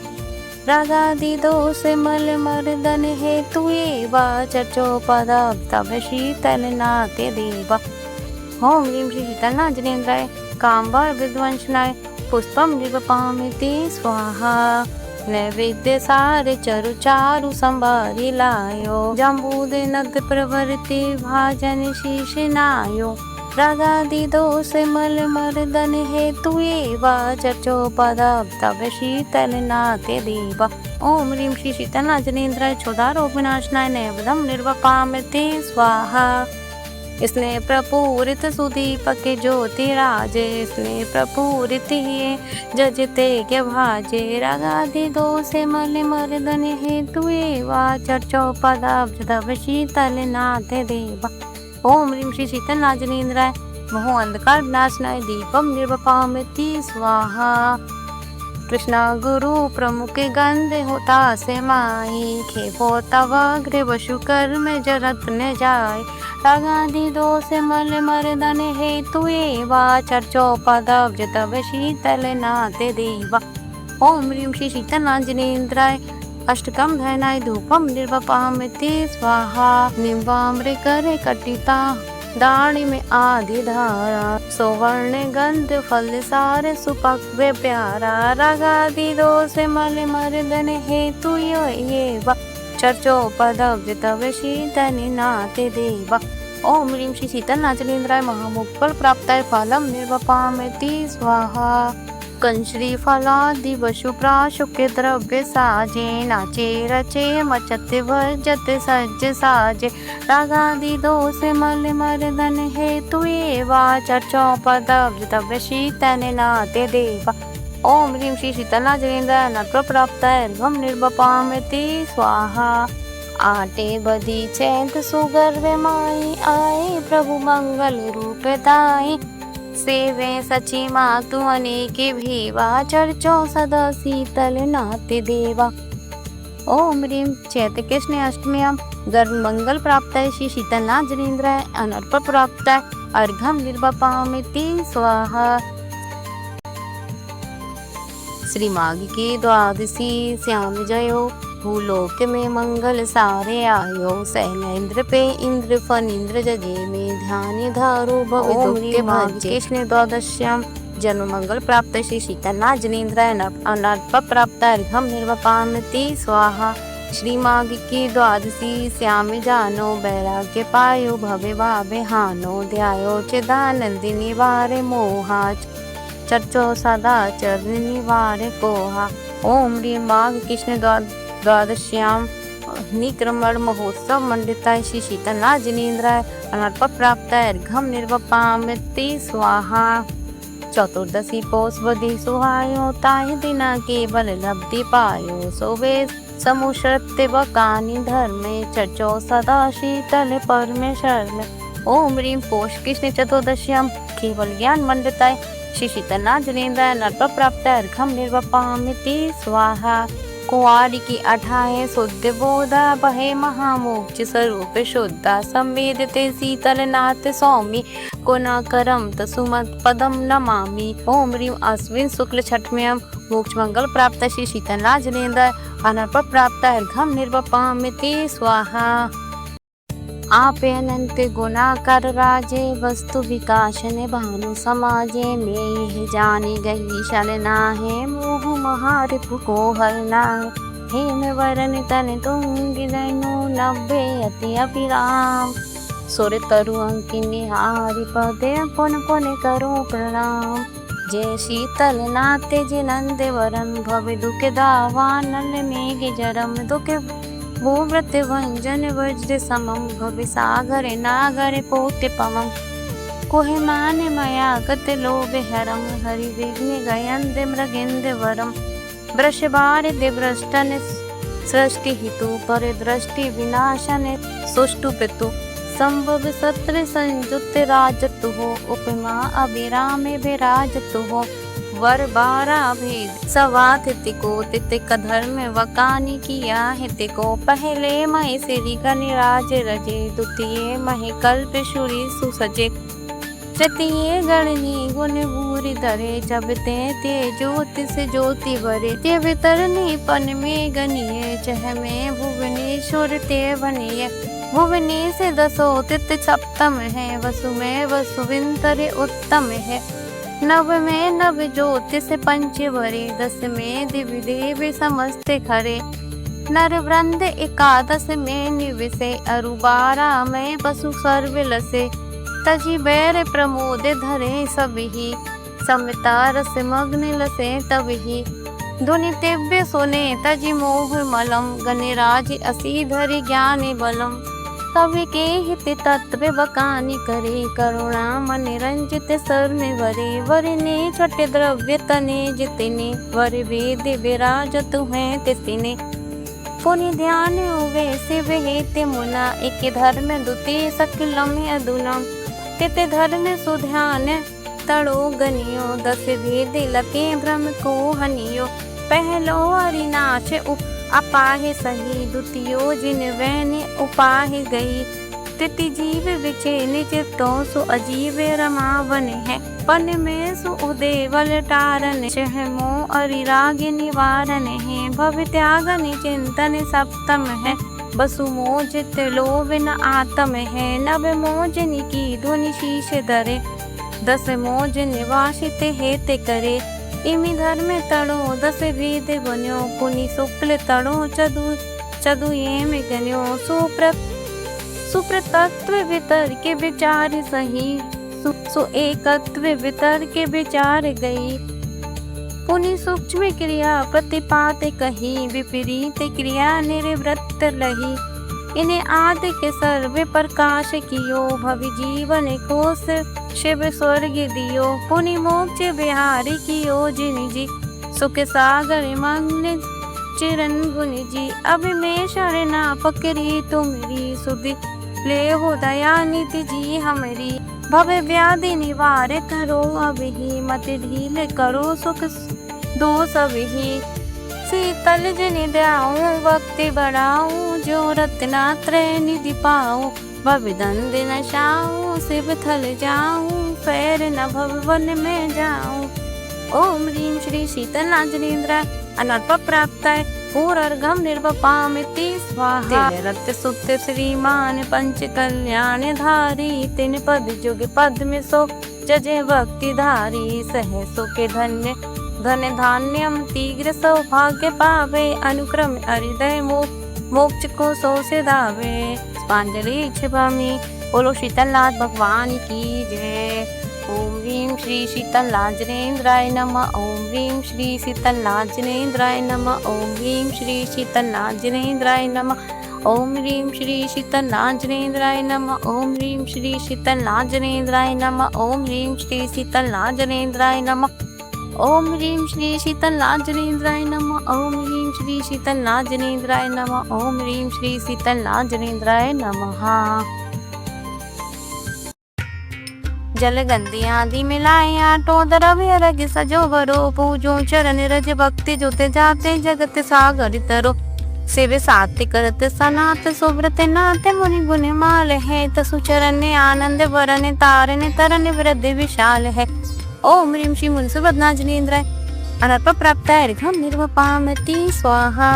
A: रागादि दोष मल मर्दन हेतु एवा चर्चो पदम तब शीतल नाते देवा। ओम ह्रीं श्री शीतलनाथजनेन्द्राय कामवार विध्वंसनाय पुष्पम निपपामिति स्वाहा। नैवेद्य सार चरु चारु संभारी लायो। जम्बूद नद प्रवृत्ति भाजन शीश नायो। रागादि दोष मल मर्दन हेतु एवा चर्चो पदम तब शीतल नाते देवा। ओम ह्रीं श्री शीतलनाथजनेन्द्राय क्षुधारोग विनाशनाय नैवेद्यम निर्वपामिति स्वाहा। स्नेह प्रपूरित सुदीपक ज्योतिराजे। स्नेह प्रपूरित जजते के भाजे। रागादि दोष मल मर्दन हेतु एवा चर्चो पदाब्ज तब शीतल नाथ देवा। ओम ह्रीं श्री शीतलनाथजनेन्द्राय मोह अंधकार विनाशनाय दीपम निर्वपामिति स्वाहा। कृष्णा गुरु प्रमुख गंध होता से माई। खेपो तव अग्र वशु कर में जरत न जाय। रागादि दोष मल मर्दन हेतु एवा चर्चो पदब्ज तब शीतल नाथ देवा। ओम ह्रीं श्री शीतलनाथजनेन्द्राय अष्टकम धनाय धूपम निर्वपामिति स्वाहा। निम्बाम्र करे कटिता दाणी में आदि धारा। सुवर्ण गंध फल सार सुपक्व प्यारा। रागादि दोष मल मर्दन हेतु एवा चर्चो पदब्ज तब शीतल नाथ देवा। ओम ह्रीं श्री शीतलनाथजनेन्द्राय महामोक्फल प्राप्ताय फलम निर्वपामिति स्वाहा। कंश्री फलादि वशु प्राशुक्य द्रव्य साजे। नाचे रचे मचते वर्जते सज्ज साजे। रागादि दोष मल मर्दन हेतु एवा चर्चो पदब्ज तब शीतल नाथ देवा। ओम ह्रीं श्री शीतलनाथजनेन्द्राय नत्व प्राप्ताय अर्घम निर्वपामिति स्वाहा। आटे बदी चैत सुगर्भ माई आए प्रभु मंगल रूप दाई। सेवे सची मातु अनेक भीवा चर्चो सदा शीतल नाथ देवा। ओम ह्रीं चैत कृष्ण अष्टम्याम गर्भ मंगल प्राप्ताय श्री शीतलनाथजनेन्द्राय अनर्प प्राप्ताय अर्घम निर्वपामिति स्वाहा। श्री माघ की द्वादशी श्याम जयो। भूलोक में मंगल सारे आयो। शैलेंद्र पे इंद्र फनींद्र जजे में ध्यान धारो भविदुक्ते भाग्य। कृष्ण द्वादश्याम जन्म मंगल प्राप्त श्री शीतलनाथजनेन्द्राय अनर्प प्राप्त अर्घम निर्वपामिति स्वाहा। श्री माघ की द्वादशी श्याम जानो। वैराग्य पायो भवे भावे हानो। ध्यायो चिदानंदिनी वारे मोहा। चर्चो सदा चरण निवारे कोहा। ओम ह्रीं माघ कृष्ण द्वादश्याम निक्रमण महोत्सव मंडिताय श्री शीतलनाथजनेन्द्राय अनर्प प्राप्ताय अर्घम निर्वपामिति स्वाहा। चतुर्दशी पौष बदी सुहायो। ताहि दिना केवल लब्धि पायो। सोवे समुश्रत्य बकानि धर्मे। चर्चो सदा शीतल परमेश्वर। ओम ह्रीं पौष कृष्ण चतुर्दश्याम केवल ज्ञान मंडिताय श्री शीतलनाथजनेन्द्राय अनर्प प्राप्ताय अर्घम निर्वपामिति स्वाहा। कुंवारी की 28 शुद्ध बोधा बहे महामोक्ष स्वरूप शुद्धा। संवेदते शीतलनाथ स्वामी गुणाकरम तसुमत पदम नमामि। ओम ह्रीं अश्विन शुक्ल छठम्याम मोक्ष मंगल प्राप्त श्री शीतलनाथजनेन्द्राय अनर्प प्राप्त अर्घम निर्वपामिति स्वाहा। आपे अनंत गुणाकर राजे। वस्तु विकासन भानु समाजे में यह जानी गई शलना है। मोह महारिपु को हरना है। हेम वरन तन तुंग जैनो 90 अति अभिराम। सुर तरु अंकि निहारी पदे पुन पुन करो प्रणाम। जय शीतलनाथ जिनंद वरन भव दुख दावानल मेघ जरम दुख। भूव्रत भंजन वज्र समम भव सागर नागर पोत पमम। कोहि मान मया गत लोभ हरम। हरि विघ्न गयंद मृगेन्द्र वरम। वृषभार दिव्रष्टन सृष्टि हितु पर दृष्टि विनाशन सुष्टु पितु। संभव सत्र संयुक्त राजतु हो। उपमा अभिराम विराजतु हो। वर 12 भेद सवात तिको तितिक धर्म वकानी किया हितिको। पहले महे श्री गणराज रजे। द्वितीय महे कल्प शुरी सुसजे। क्षत्रिय गणनी गुण भूरि धरे, जब ते ज्योति से ज्योति भरे, ते वितरनी पन में गनीय, चह में भुवनेश्वर ते बनिय। भुवने से दसो तित सप्तम है, वसु में वसुविंतर उत्तम है। नव में नव ज्योतिष पंच भरे, दस में दिव्य देव समस्त खरे। नर वृंद एकादश में निवसे, अरु 12 में पशु सर्व लसे। तजी बैर प्रमोद धरे सबही, समता रस मग्न लसे तबही। धुनि तिव्य सुने तजी मोह मलम, गणराज असी धरि ज्ञान बलम। कवि के हित तत्व बकानी करे, करुणा मन रंजित शरण वरे। वरने छठ द्रव्य तने जितने, वर वेद विराजत हैं तिसने। पुनि ध्यान उवे शिव हेते मुना, एक धर्म दुति सकलम अदुलम। तित धर्म सुध्यान तड़ो गनियो, 10 भेद लते भ्रम को हनियो। पहलो अरिनाश अपाहि सही, द्वितीयो जिन वैन उपाहि गई। तृतीय जीव विचे निचितो, सु अजीव रमावन है। पन में सु उदेवल टारन, चह मोह अरिराग निवारण है। भव त्यागन चिंतन सप्तम है, बसु मोजित लोभ न आत्म है। नव मोजन की ध्वनि शीश धरे, 10 मोज निवासित हेते करे। इमि धर्म तड़ो 10 भेद बन्यो, पुनि शुक्ल तड़ो चदु एम गन्यो। सुप्रतत्व वितर के विचार सही, सु एकत्व वितर के विचार गई। पुनि सूक्ष्म क्रिया प्रतिपात कही, विपरीत क्रिया निर्वृत्त लही। इन्हें आदि के सर्व प्रकाश कियो, भवि जीवन कोश शिव स्वर्ग दियो। पुनि मोक्ष बिहारी कियो जिन जी, सुख सागर मंगल चिरन गुण जी। अब मैं शरणा पकड़ी तुमरी, सुधि ले हो दया निधि जी हमारी। भव व्याधि निवार करो अबही, मत ढील करो सुख दो सबही। शीतल जनि द्याऊं भक्ति बढ़ाऊं, जो रत्नात्रय निधि पाऊं। भव दंड नशाऊं शिव थल जाऊं, पैर न भवन में जाऊं। ओम ह्रीं श्री शीतलांजनेन्द्राय अनर्प प्राप्ताय, पूर्वर्घम निर्वपामिति स्वाहा। रक्त सुत श्रीमान पंच कल्याण धारी, तिन पद जुग पद में सो जजे भक्ति धारी। सह सुखे धन्य धन धान्यम तीव्र सौभाग्य पावे, अनुक्रम हृदय मोक्ष को सो से दावे। पुष्पांजलि छिपामी, बोलो शीतलनाथ भगवान की जय। ओम ह्रीं श्री शीतलांजनेन्द्राय नमः। ओम ह्रीं श्री शीतलांजनेन्द्राय नमः। ओम ह्रीं श्री शीतलांजनेन्द्राय नमः। ओम ह्रीं श्री शीतलांजनेन्द्राय नमः। ओम ह्रीं श्री शीतलांजनेन्द्राय नमः। ओम ह्रीं श्री शीतलांजनेन्द्राय नमः। ओम ह्रीं श्री शीतलांजनेन्द्राय नमः। ओम ह्रीं श्री शीतलांजनेन्द्राय नमः। ओम ह्रीं श्री शीतलांजनेन्द्राय नमः। जल गंदी आदि मिलाए आटो, द्रव्य रग सजो भरो। पूजो चरण रज भक्ति जुते जाते, जगत सागर तरो। शिव सात्य करत सनात, सुव्रत नाथ मुनि गुण माल है। तसु चरण आनंद वरन, तारन तरन वृद्धि विशाल है। ओम ह्रीं श्री मुनिसुबदनांजनेन्द्राय अनर्प प्राप्ताय, अर्घ्यं निर्वपामति स्वाहा।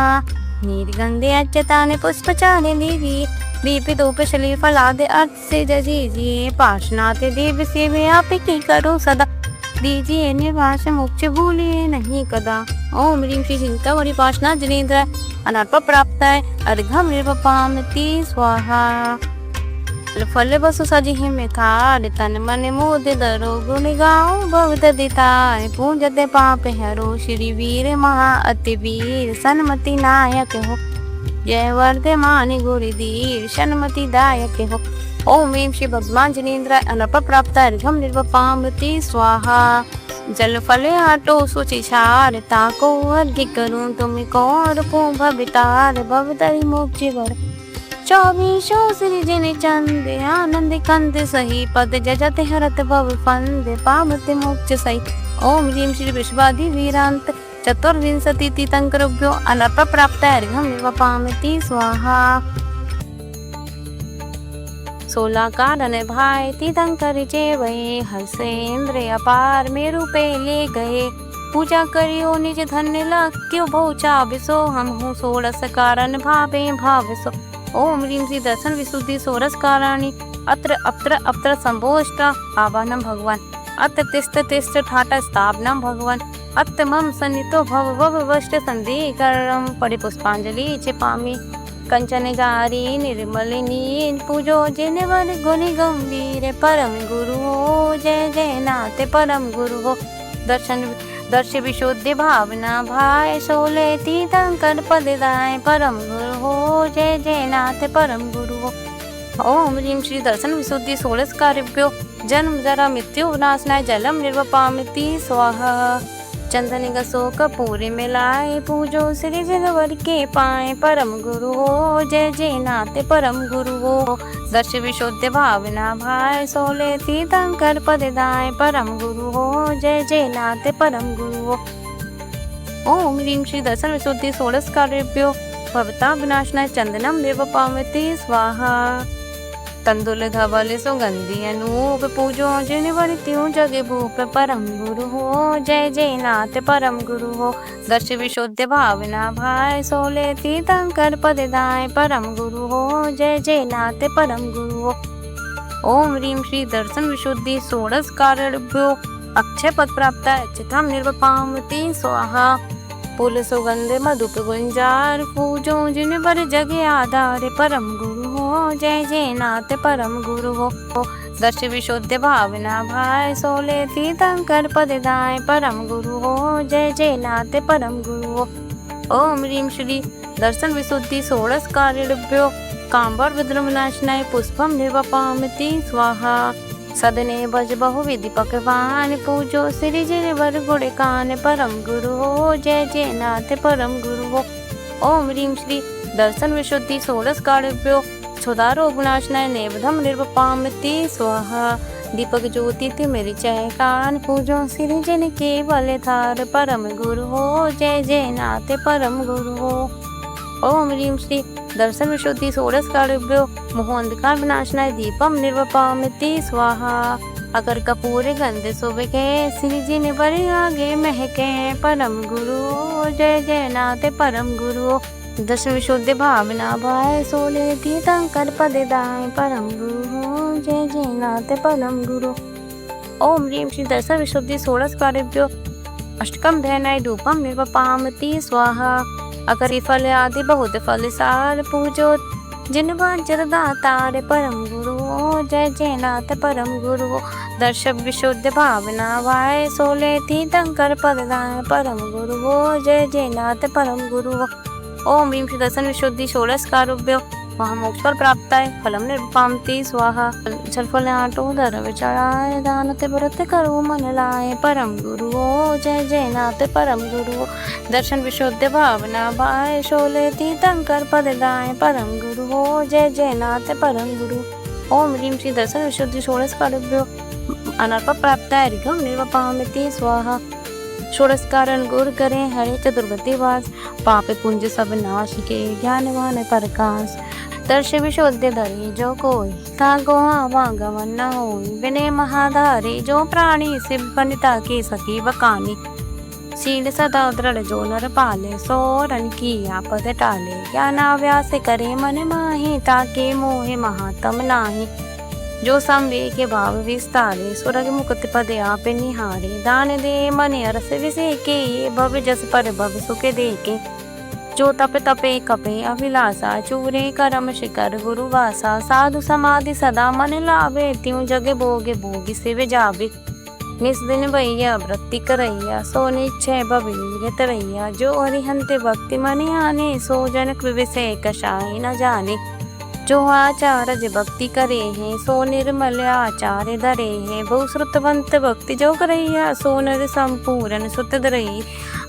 A: निर्गंधे अच्युताने पुष्पचारे देवी, दीप धूप शली फलादे अर्थ से जजीजिए। पार्श्वनाथ देव सेवे आप की करो सदा, दीजिए निवास मोक्ष भूलिए नहीं कदा। ओम ह्रीं श्री चिंतामणि पार्श्वनाथांजनेन्द्राय अनर्प प्राप्ताय, अर्घ्यं निर्वपामति स्वाहा। फल बसु सजिहि में खार, तन मन मोद दरो। गुण गाऊं भवत दिताय, पूजते पाप हरो। श्री वीर महा अति वीर, सन्मति नायक हो। जय वर्धमान गुरुधीर, सन्मति दायक हो। ओम ह्रीं श्री भगवांजनेन्द्राय अनर्प प्राप्ताय, अर्घ्यं निर्वपामति स्वाहा। जल फल आटो सुचिछार, ताको अर्घ्य करूं तुमको अर्पो भवितार। भवतरि मोक्ष वर 24 सृजन चंद, आनंद कंद सही। पद जजत हरत भव फंद, पावत मोक्ष सही। ओम ह्रीं श्री विश्वादि वीरांत चतुर्विंशति तीर्थंकरभ्यो अनर्प प्राप्ताय, अर्घ्यं निर्वपामति स्वाहा। 16 कारण भाई तीर्थंकर जेवै, हर्षेंद्र अपार मेरु पे ले गए। पूजा करियो निज धन्य लक्यो भौचा बिसो, हम हूँ 16 कारण भावे भाविसो। ओम ह्रीं श्री दर्शन विशुद्धि 16 कारणी अत्र अत्र अत्र संभोष्ट आवाहनम भगवान, अत्र तिष्ठ तिष्ठ ठाट स्थापनम भगवान, अत्र मम सन्नितो भव भव वष्ट संधिकरणम। पड़े पुष्पांजलि छिपामी कंचन गारी निर्मलिनी, पूजो जिन वर गुनि गंभीर परम गुरु हो, जय जय नाथ परम गुरु हो। दर्श विशुद्धि भावना भाई, 16 तीर्थंकर पद दाय परम गुरु हो, जय जय नाथ परम गुरु हो। ओम ह्रीं श्री दर्शन विशुद्धि 16 कार्यभ्यो जन्म जरा मृत्यु विनाशनाय जलम निर्वपामिति स्वाहा। चंदन गसो कपूरी मिलाए, पूजो श्री जनवर के पाए परम गुरु हो, जय जय नाथ परम गुरु हो। दर्श विशुद्ध भावना भाई, 16 तीर्थंकर पद दाय परम गुरु हो, जय जय नाथ परम गुरु हो। ओम ह्रीं श्री दर्शन विशुद्धि 16 कार्यभ्यो भवता विनाशनाय चंदनम निर्वपामिति स्वाहा। तंदुल धवल सुगंधि अनूप, पूजो जिन वर्त्यु जग भूप परम गुरु हो, जय जय नाथ परम गुरु हो। दर्श विशुद्ध भावना भाई, 16 तीर्थंकर पद दाय परम गुरु हो, जय जय नाथ परम गुरु हो। ओम ह्रीं श्री दर्शन विशुद्धि 16 कार्यभ्यो अक्षय पद प्राप्त चितम निर्वपामिति स्वाहा। पुल सुगंध मधुप गुंजार, पूजो जिन पर जग आधार परम गुरु हो, जय जय नाथ परम गुरु हो। दर्श विशुद्ध भावना भाई, 16 तीर्थंकर पद दाय परम गुरु हो, जय जय नाथ परम गुरु हो। ओम ह्रीं श्री दर्शन विशुद्धि 16 कार्यभ्यो काम्बर विद्रुमनाशनाय पुष्पम निर्वपामिति स्वाहा। सदने बज बहुविधि पकवान, पूजो श्री जिनवर गुणकान परम गुरु हो, जय जय नाथ परम गुरु हो। ओम ह्रीं श्री दर्शन विशुद्धि 16 कार्यभ्यो क्षुधारो गुणाशनाय नेवधम निर्वपामिति स्वाहा। दीपक ज्योति तिमिर जय कान, पूजो श्री जिन के बल धार परम गुरु हो, जय जय नाथ परम गुरु हो। ओम ह्रीं श्री दर्शन विशुद्धि 16 कार्यभ्यो मोहोंधकार विनाशनाय दीपम निर्वपामिति स्वाहा। अगर कपूर गंध सुबह श्री जी ने बड़े आगे महके परम गुरु हो, जय जय नाथ परम गुरु हो। दर्शन विशुद्धि भावना भाई, 16 तीर्थंकर पद दाय परम गुरु हो, जय जय नाथ परम गुरु। ओम ह्रीं श्री दर्शन विशुद्धि 16 कार्यभ्यो अष्टकम ध्यानाय धूपम निर्वपामिति स्वाहा। अगर फल आदि बहुत फल सार, पूजो जिन वांचर दातार परम गुरु हो, जय जय नाथ परम गुरु हो। दर्शक विशुद्ध भावना भाई, 16 तीर्थंकर पद दाय परम गुरु हो, जय जय नाथ परम गुरु हो। ओम ह्रीं श्री दर्शन विशुद्धि 16 कार्यभ्यो वहाँ मोक्ष पर प्राप्त है फलम निर्वपामिति स्वाहा। छल फल आटो धर्म चढ़ाए, दानते व्रत करो मन लाए परम गुरु हो, जय जय नाथ परम गुरु हो। दर्शन विशुद्ध भावना भाई, 16 तीर्थंकर पद दाय परम गुरु हो, जय जय नाथ परम गुरु। ओम ह्रीं श्री दर्शन विशुद्धि 16 कार्यभ्यो अनर्प प्राप्त है ऋगम निर्वपामिति स्वाहा। 16 कारण गुर करें हरे चतुर्गति वास, पाप पुंज सब नाश के ज्ञानवान प्रकाश। दर्श विशुद्ध धरे जो कोई, तागो आवागमन न होई, विनय महाधारे जो प्राणी से बनिता के सखी बकानी। शील सदा दृढ़ जो नर पाले, सोरन की आपद टाले, ज्ञानाव्यास करे मन माही, ताके मोहे महातम नाही। जो संवे के भाव विस्तारे, स्वर्ग मुकुट पद आप निहारे, दान दे मन अरस विसेके, ये भव जस पर भव सुख देके। जो तप तपे कपे अभिलाषा, चूरे करम शिकर गुरुवासा। साधु समाधि सदा मन लावे, त्यों जग भोगे भोगी सिव जावे। निस दिन भैया वृत्ति करैया, सो निश्चय भविष्य तरैया। जो हरिहंत भक्ति मन आने, सो जनक विषय कषाय न जाने। जो आचार्य भक्ति करे हैं, सो निर्मल आचार्य धरे हैं। बहु श्रुतवंत भक्ति जो करैया, सो नर संपूर्ण सुत धरई।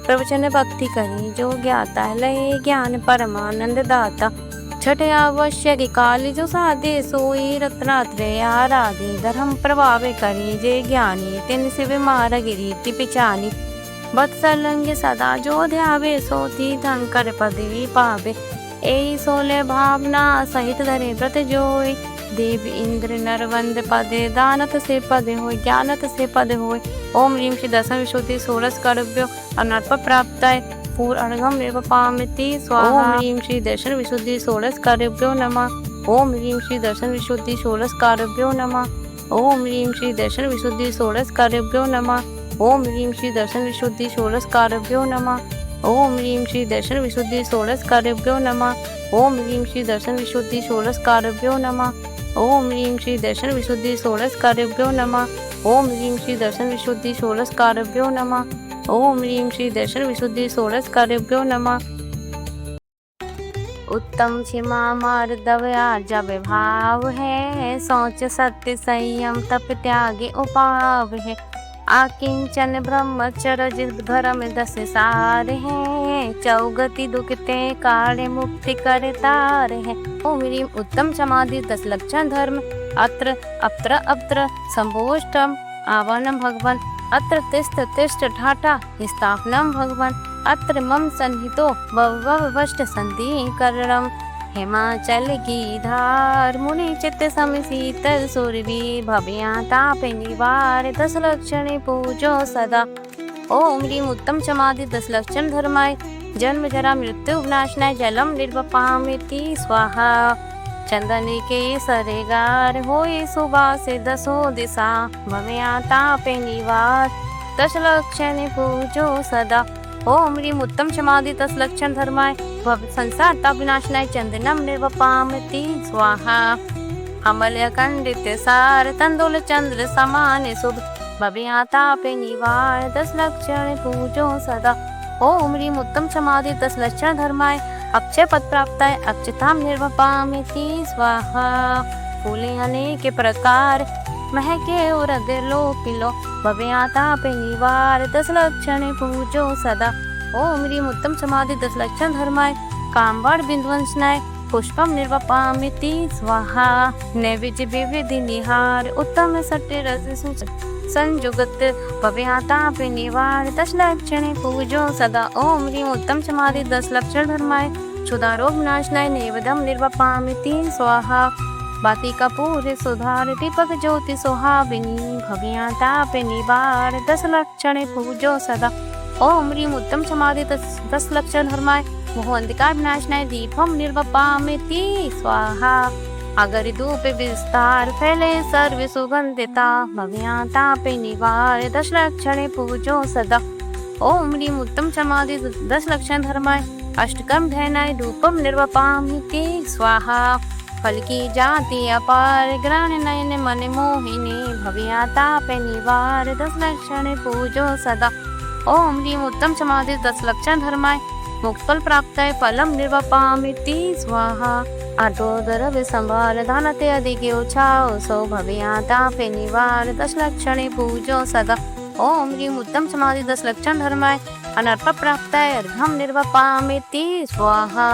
A: प्रवचन भक्ति करी जो ज्ञाता, लय ज्ञान परमानंद दाता। छठ आवश्यक काल जो साधे, सोई रत्नात्रय आराधे। धर्म प्रभाव करे जे ज्ञानी, तिन शिव मार गिरी पिछानी। वत्सलंग सदा जो ध्यावे, सो तीर्थंकर पदवी पावे। एई 16 भावना सहित धरे व्रत जोई, देव इंद्र नरवंद पदे दानत से पदे होय ज्ञानत से पदे होय। ओम ह्रीं श्री दशम विशुद्धि षोडश कर्तव्यो अनर्प प्राप्ताय पूर्व अर्घम निर्वपामिति स्वाहा। ओम ह्रीं श्री दर्शन विशुद्धि षोडश कर्तव्यो नमः। ओम ह्रीं श्री दर्शन विशुद्धि षोडश कर्तव्यो नमः। ओम ह्रीं श्री दर्शन विशुद्धि षोडश कर्तव्यो नमः। ओम ह्रीं श्री दर्शन विशुद्धि षोडश कर्तव्यो नमः। ओम ह्रीं श्री दर्शन विशुद्धि षोडश कर्तव्यो नमः। ओम ह्रीं श्री दर्शन विशुद्धि षोडश कर्तव्यो नमः। ओम ह्रीं श्री दर्शन विशुद्धि षोडश कर्तव्यो नमः। ओम ह्रीं श्री दर्शन विशुद्धि षोडश कर्तव्यो नमः। ओम ह्रीं श्री दर्शन विशुद्धि षोडश कर्तव्यो नमः। उत्तम क्षमा मार्दव जब भाव है, सोच सत्य संयम तप त्यागे उपाव है। आकिंचन ब्रह्मचर्य जिस धर्म दस सार है, चौगति दुखते काले मुक्ति करे तार है। ओम ह्रीं उत्तम समाधि 10 लक्षण धर्म अत्र अत्र अत्र संभोष्टम आवनम भगवन अत्र तिष्ठ तिष्ठ ठाठा स्थापनम भगवन अत्र मम सन्निहितो भववष्ट संधिकरणम। हिमाचल की धार मुनि चित्त सम शीतल सूर्य भव्या ताप निवार 10 लक्षण पूजो सदा। ओम ह्रीं उत्तम समाधि 10 लक्षण धर्माय जन्म जरा मृत्यु विनाशनाय जलम निर्वपामिति स्वाहा। चंदन के सरेगार होए सुबास 10 दिशा भव्या ताप निवार 10 लक्षण पूजो सदा। ओम ह्रीं उत्तम समाधि 10 लक्षण धर्माय भव संसार ताप विनाशनाय चंदनम निर्वपामिति स्वाहा। अमल्य खंडित सार तंदुल चंद्र समान शुभ भव्या ताप निवार 10 लक्षण पूजो सदा। ओम ह्रीं उत्तम समाधि 10 लक्षण धर्माय अक्षय पद प्राप्ताय अक्षताम निर्वपामिति स्वाहा। फूले अनेक प्रकार महके उरद लोकिलो भव्या ताप निवार 10 लक्षण पूजो सदा। ओम ह्रीं उत्तम समाधि 10 लक्षण धर्माय कामवाड़ बिंदुवंशनाय पुष्पम निर्वपामिति स्वाहा। नैवेद्य विविधि निहार उत्तम सत्य रस संजुगत भव्या ताप निवार 10 लक्षण पूजो सदा। ओम ह्रीं उत्तम समाधि 10 लक्षण धर्माय क्षुधारोग विनाशनाय नेवदम निर्वपामिति स्वाहा। बाती कपूर सुधार दीपक ज्योति सुहाविनी भव्या ताप निवार 10 लक्षण पूजो सदा। ओम ह्रीं उत्तम समाधि 10 लक्षण धर्माय मोहंधिकार विनाशनाय दीपम निर्वपामिति स्वाहा। अगर धूप विस्तार फैले सर्व सुगंधिता भव्या ताप निवार 10 लक्षण पूजो सदा। ओम ह्रीं उत्तम समाधि 10 लक्षण धर्माय अष्टकम धैनाय धूपम निर्वपामिति स्वाहा। फल की जाति अपार ग्रहण नयन मन मोहिनी भव्या ताप निवार 10 लक्षण पूजो सदा। ओम ह्रीं उत्तम समाधि 10 लक्षण धर्माय मुक्तफल प्राप्ताय फलम निर्वपामिति स्वाहा। आटोदर विसंभार दानते अधिक उछाओ सो भव्या ताप निवार 10 लक्षण पूजो सदा। ओम ह्रीं उत्तम समाधि 10 लक्षण धर्माय अनर्प प्राप्ताय अर्घम निर्वपामिति स्वाहा।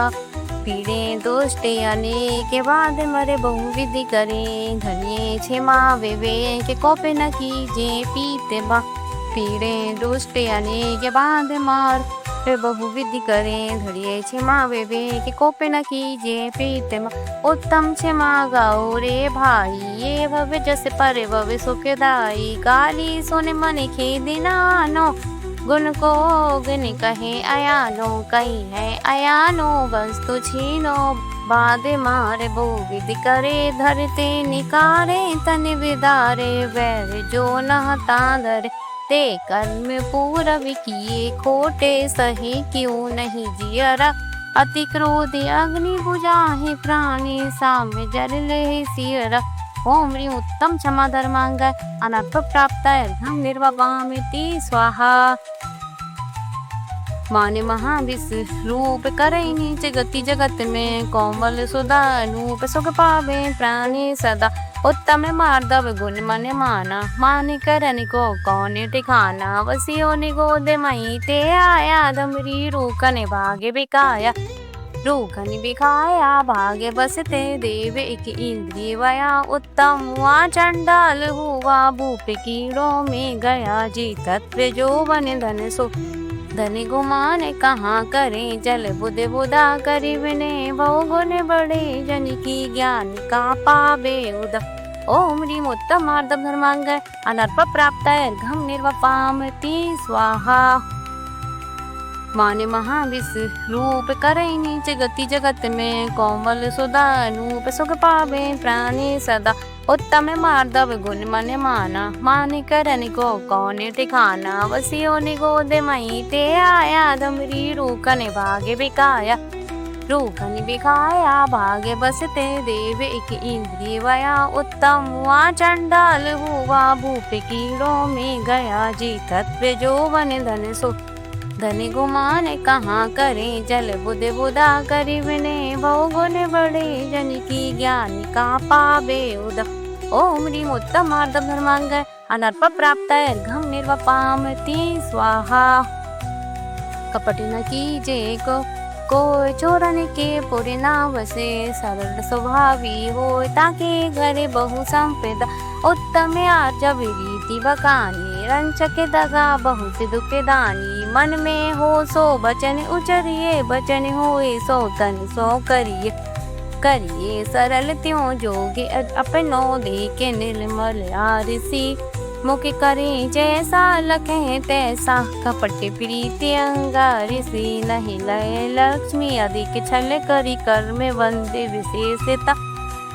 A: पीड़े दोष्टे अनेक बाद मरे बहुविधि करे धन्य क्षमा विवेक कोपे न कीजे पीते बा। पीड़े दोष्टे अनेक बाद मार बहुविधि करे धड़िए क्षमा विवेक कोपे न कीजे पीते मा। उत्तम क्षमा गाओ रे भाई ये भव जस पर भव सुखदाई। गाली सुन मन खेद नानो गुण को गुण कहे अयानो कही है अयानो वस्तु छीनो बाद मारे बहुविधि करे धरते निकारे तन विदारे वैर जो नहता धर ते कर्म पूरव किए खोटे सही क्यों नहीं जियरा। अति क्रोध अग्नि बुझाहे प्राणी साम्य जल ले सियरा। ओम ह्रीं उत्तम क्षमा धर्मांग अनर्प प्राप्ताय अर्घम निर्वपामिति स्वाहा। माने महाविष्णु रूप करे नीच गति जगत में कोमल सुधा अनूप सुख पावे प्राणी सदा। उत्तम मार्दव गुण मन माना मान करन को कौन ठिकाना। वसियो निगोद मई ते आया दमरी रूकन भाग्य बिकाया। रूखन बिखाया भाग्य बसते देव एक इंद्रिय वया। उत्तम हुआ चंडाल हुआ भूप कीड़ों में गया जी तत्व जो वन धन सो धनी गुमान कहाँ करे जल बुध बुधा करी विने बहु गुण बड़े जन की ज्ञान का पावे उद। ओम ह्रीम उत्तमार्धम धर्मांग अनर्प प्राप्त घम निर्वपामति स्वाहा। माने महाविष रूप करे नीच गति जगत में कोमल सुधा अनूप सुख पावे प्राणी सदा। उत्तम मार्दव गुण मन माना माने करन को कौन ठिकाना। वसियो निगोद मई ते आया दमरी रूखन भाग्य बिकाया। रूखन बिकाया भाग्य बसते देव एक इंद्रिय वया। उत्तम हुआ चंडाल हुआ भूप कीड़ों में गया जी तत्व जो वन धन सो। धनी गुमान कहाँ करे जल बुध बुधा करी विने बहु गुण बड़े जन की ज्ञान का पावे उद। ओम ह्रीम उत्तमार्धम धर्मांग अनर्प प्राप्त घम निर्वपामति स्वाहा। कपट न कीजे कोई चोरन के पुरे ना बसे सरल स्वभावी हो ताके घरे बहु संपदा। उत्तम आर्जव रीति बकानी रंचक दगा बहुत दुख दानी। मन में हो सो बचन उचरिए बचन होए सो तन सो करिए। करिए सरल त्यों जोगे अपनो देखे निर्मल आरसी। मुख करे जैसा लखे तैसा कपट प्रीति अंगारसी। नहीं लय लक्ष्मी अधिक छल करी कर्म वंदे विशेषता।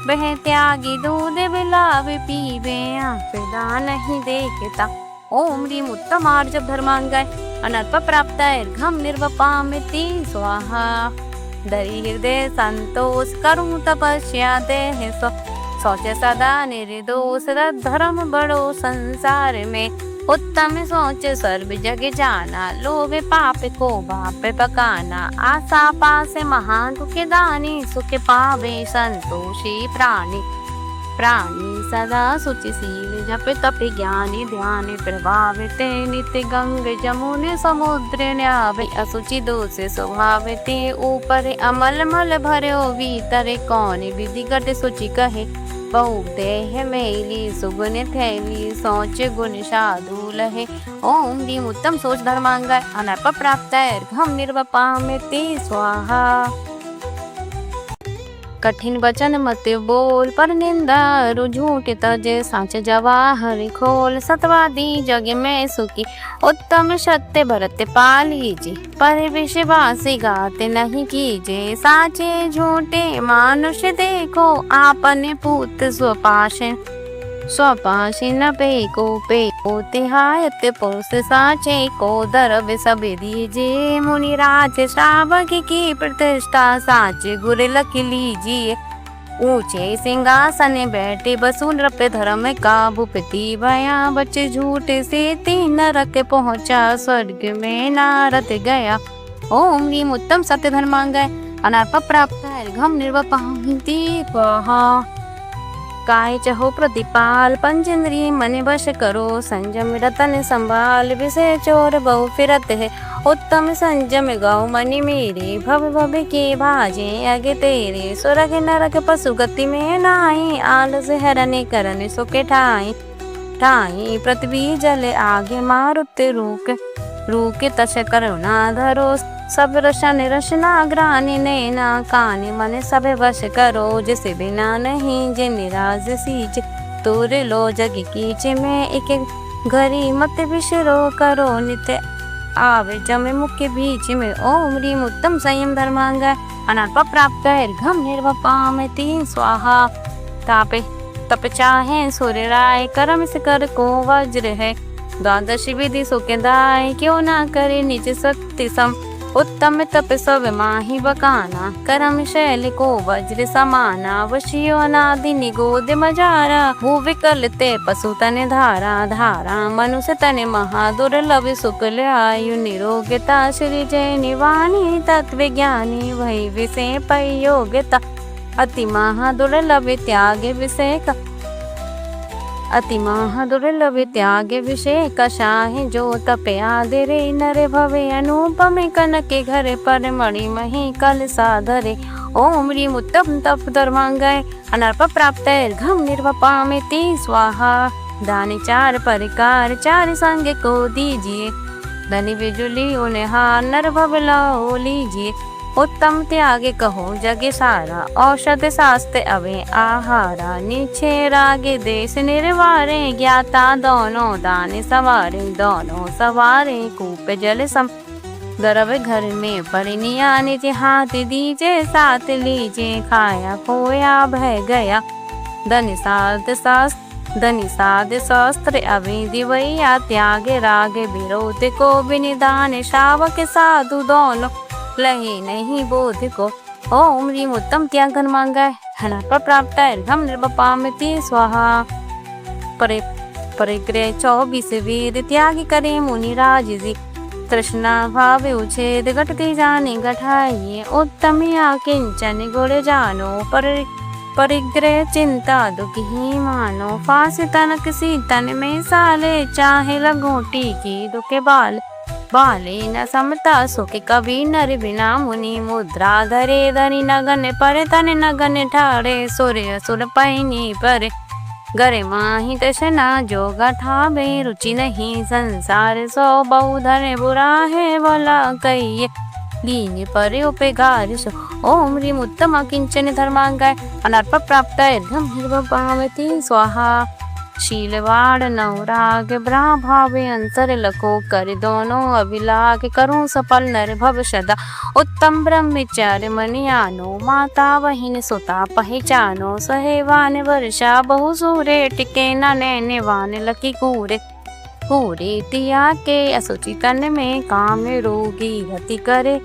A: वह त्यागी दूध बिलाव पीवे आफदा नहीं देखता। ओम ह्रीम उत्तमार्जव धर्मांगाय अनर्प प्राप्त घम निर्वपामति स्वाहा। धरि हृदय संतोष करूं तपस्या देह सोच सदा निर्दोष धर्म बड़ो संसार में। उत्तम सोच सर्व जग जाना लोभ पाप को बाप पकाना। आशा पास महान दुख दानी सुख पावे संतोषी प्राणी। प्राणी सदा सुचिशील जप तप ज्ञानी ध्यान प्रभावित। नित्य गंग जमुन समुद्र न्यावे असुचि दोष स्वभावते। ऊपर अमल मल भरो भीतर कौन विधि घट सुचि कहे। बहु देह मैली सुगुण थैली सोच गुण साधु लहे। ओम ह्रीम उत्तम सोच धर्मांग अनर्प प्राप्त घम निर्वपामति स्वाहा। कठिन वचन मत बोल पर निंदा झूठ तजे साच जवाहर खोल। सतवादी जग में सुखी उत्तम सत्य भरत पालीजे। पर विश्वासी गात नहीं कीजे साचे झूठे मानुष देखो। आपने पूत स्वपाश स्वपाश न पे को तिहायत पुरुष साचे को दरब सब दीजिए। मुनिराज श्रावक की प्रतिष्ठा साचे गुर लख लीजिए। ऊंचे सिंहासन बैठे बसु नृप धर्म का भूपति भया। बचे झूठ से तीन नरक पहुँचा स्वर्ग में नारद गया। ओम ह्रीम उत्तम सत्य धर्मांग अनर्प प्राप्त घम निर्वपामति स्वाहा। काय चहो प्रतिपाल पंचेंद्रिय मन वश करो। संयम रतन संभाल विषय चोर बहु फिरत है। उत्तम संयम गौ मनि मेरे भव भव के भाजे अगे तेरे। स्वर्ग नरक पशु गति में नाई आलस हरने करने सुख ठाई। ठाई पृथ्वी जल आगे मारुत रूक तस करुणा धरो। सब रशन रचना ग्रानी नैना कानी मन सब वश करो। जिसे बिना नहीं जे निराज सीच तोर लो जग कीच में। एक घड़ी मत विशरो करो नित्य आवे जमे मुख्य बीच में। ओम ह्रीम उत्तम संयम धर्मांग अनर्प प्राप्त घम निर्वपामति स्वाहा। तापे तप चाहे सूर्य राय कर्म से कर को वज्र है। द्वादश विधि सुखदाय क्यों ना करे निज सत्य सम। उत्तम तप सब माही बकाना कर्म शैल को वज्र समाना। वशियो अनादि निगोद मजारा भू विकलते पशु तन धारा। धारा मनुष्य तन महादुर्लभ शुक्ल आयु निरोगता। श्री जय निवाणी तत्व ज्ञानी वही विषय पयोगता। अति महादुर्लभ त्याग विषय का अति महादुर्लभ त्याग विषय कषाहि जो तपया धरे। नर भवे अनुपम कनक घर पर मणि मही कल साधरे। ओम ह्रीम उत्तम तप धर्मांगाय अनर्प प्राप्त घम निर्वपामति स्वाहा। दान चार प्रकार चार संग को दीजिए। धनी बिजुली उन्हें नर भबलाओ लीजिए। उत्तम त्यागे कहो जगे सारा, औषध शास्त्र अवे आहारा। नीचे रागे देश निर्वारे, ज्ञाता दोनों दाने सवारे। दोनों सवारे कूप जल सम, गर्भ घर में परिनिया निज हाथ दीजे। साथ लीजे खाया खोया भय गया, धनि साध शास्त्र अभी दिवैया। त्याग राग विरोध को विनिधान, शावक साधु दोनों लहे नहीं बोध को। ओम ह्रीम उत्तम त्याग मांगा है पर प्राप्त हम निर्वपामिति स्वाहा। परिग्रह 24 वेद त्याग करे मुनिराज जी। तृष्णा भाव उछेद घटती जाने घटाइए। उत्तम या किंचन गुण जानो, परिग्रह चिंता दुख ही मानो। फांस तनक सी तन में साले, चाहे लगोटी की दुखे बाले। न समता सुख कभी नर बिना मुनि, मुद्रा धरे धनि नगन पर तन नगन ठाड़े। सूर्य असुर पैनी पर गरे माही तशना, जोगा ठाबे रुचि नहीं संसार। सो बहु धन बुरा है भला कहिए, लीने पर उपेगार सो। ओम ह्रीम उत्तम किंचन धर्मांगाय अनर्प प्राप्त पावती स्वाहा। शीलवाड़ नवराग ब्रहा भावे अंतर लको, कर दोनों अभिलाग करूं सफल नर भव सदा। उत्तम ब्रह्मचार्य मनियानो, माता बहिन सुता पहचानो। सहेवान वर्षा बहु सूरे, टिके न नैने वान लकी कूरे। कूरे तिया के असुचि तन में, काम रोगी रति करे।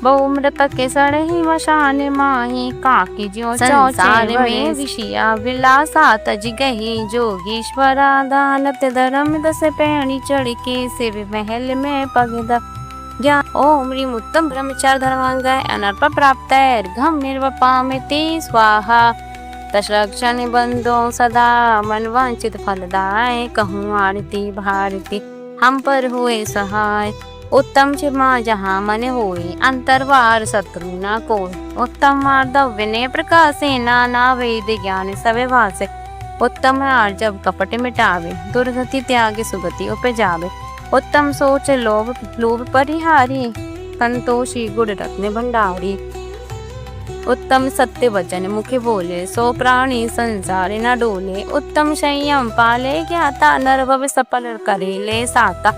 A: बहु मृतक के सड़े ही मशान माही, काकी ज्यों संसार में विषया विलासा तज गही। जोगीश्वरा दानत धर्म दस पैणी, चढ़ के शिव महल में पगद ज्ञान। ओम ह्रीम उत्तम ब्रह्मचार धर्मांगाय अनर्प प्राप्त घम निर्वपामिति स्वाहा। दशलक्षण बंदो सदा मन वांछित फलदाय, कहूँ आरती भारती हम पर हुए सहाय। उत्तम क्षमा जहाँ मन होए, अंतरवार शत्रु न कोय। उत्तम मार्दव्य ने प्रकाशे, नाना वेद ज्ञान सवे भासे। उत्तम आर्जव कपट मिटावे, दुर्गति त्यागे सुगति उपजावे। उत्तम सोच लोभ परिहारी, संतोषी गुण रत्न भंडारी। उत्तम सत्य वचन मुखे बोले, सो प्राणी संसार न डोले। उत्तम संयम पाले ज्ञाता, नर भव सफल करे ले साता।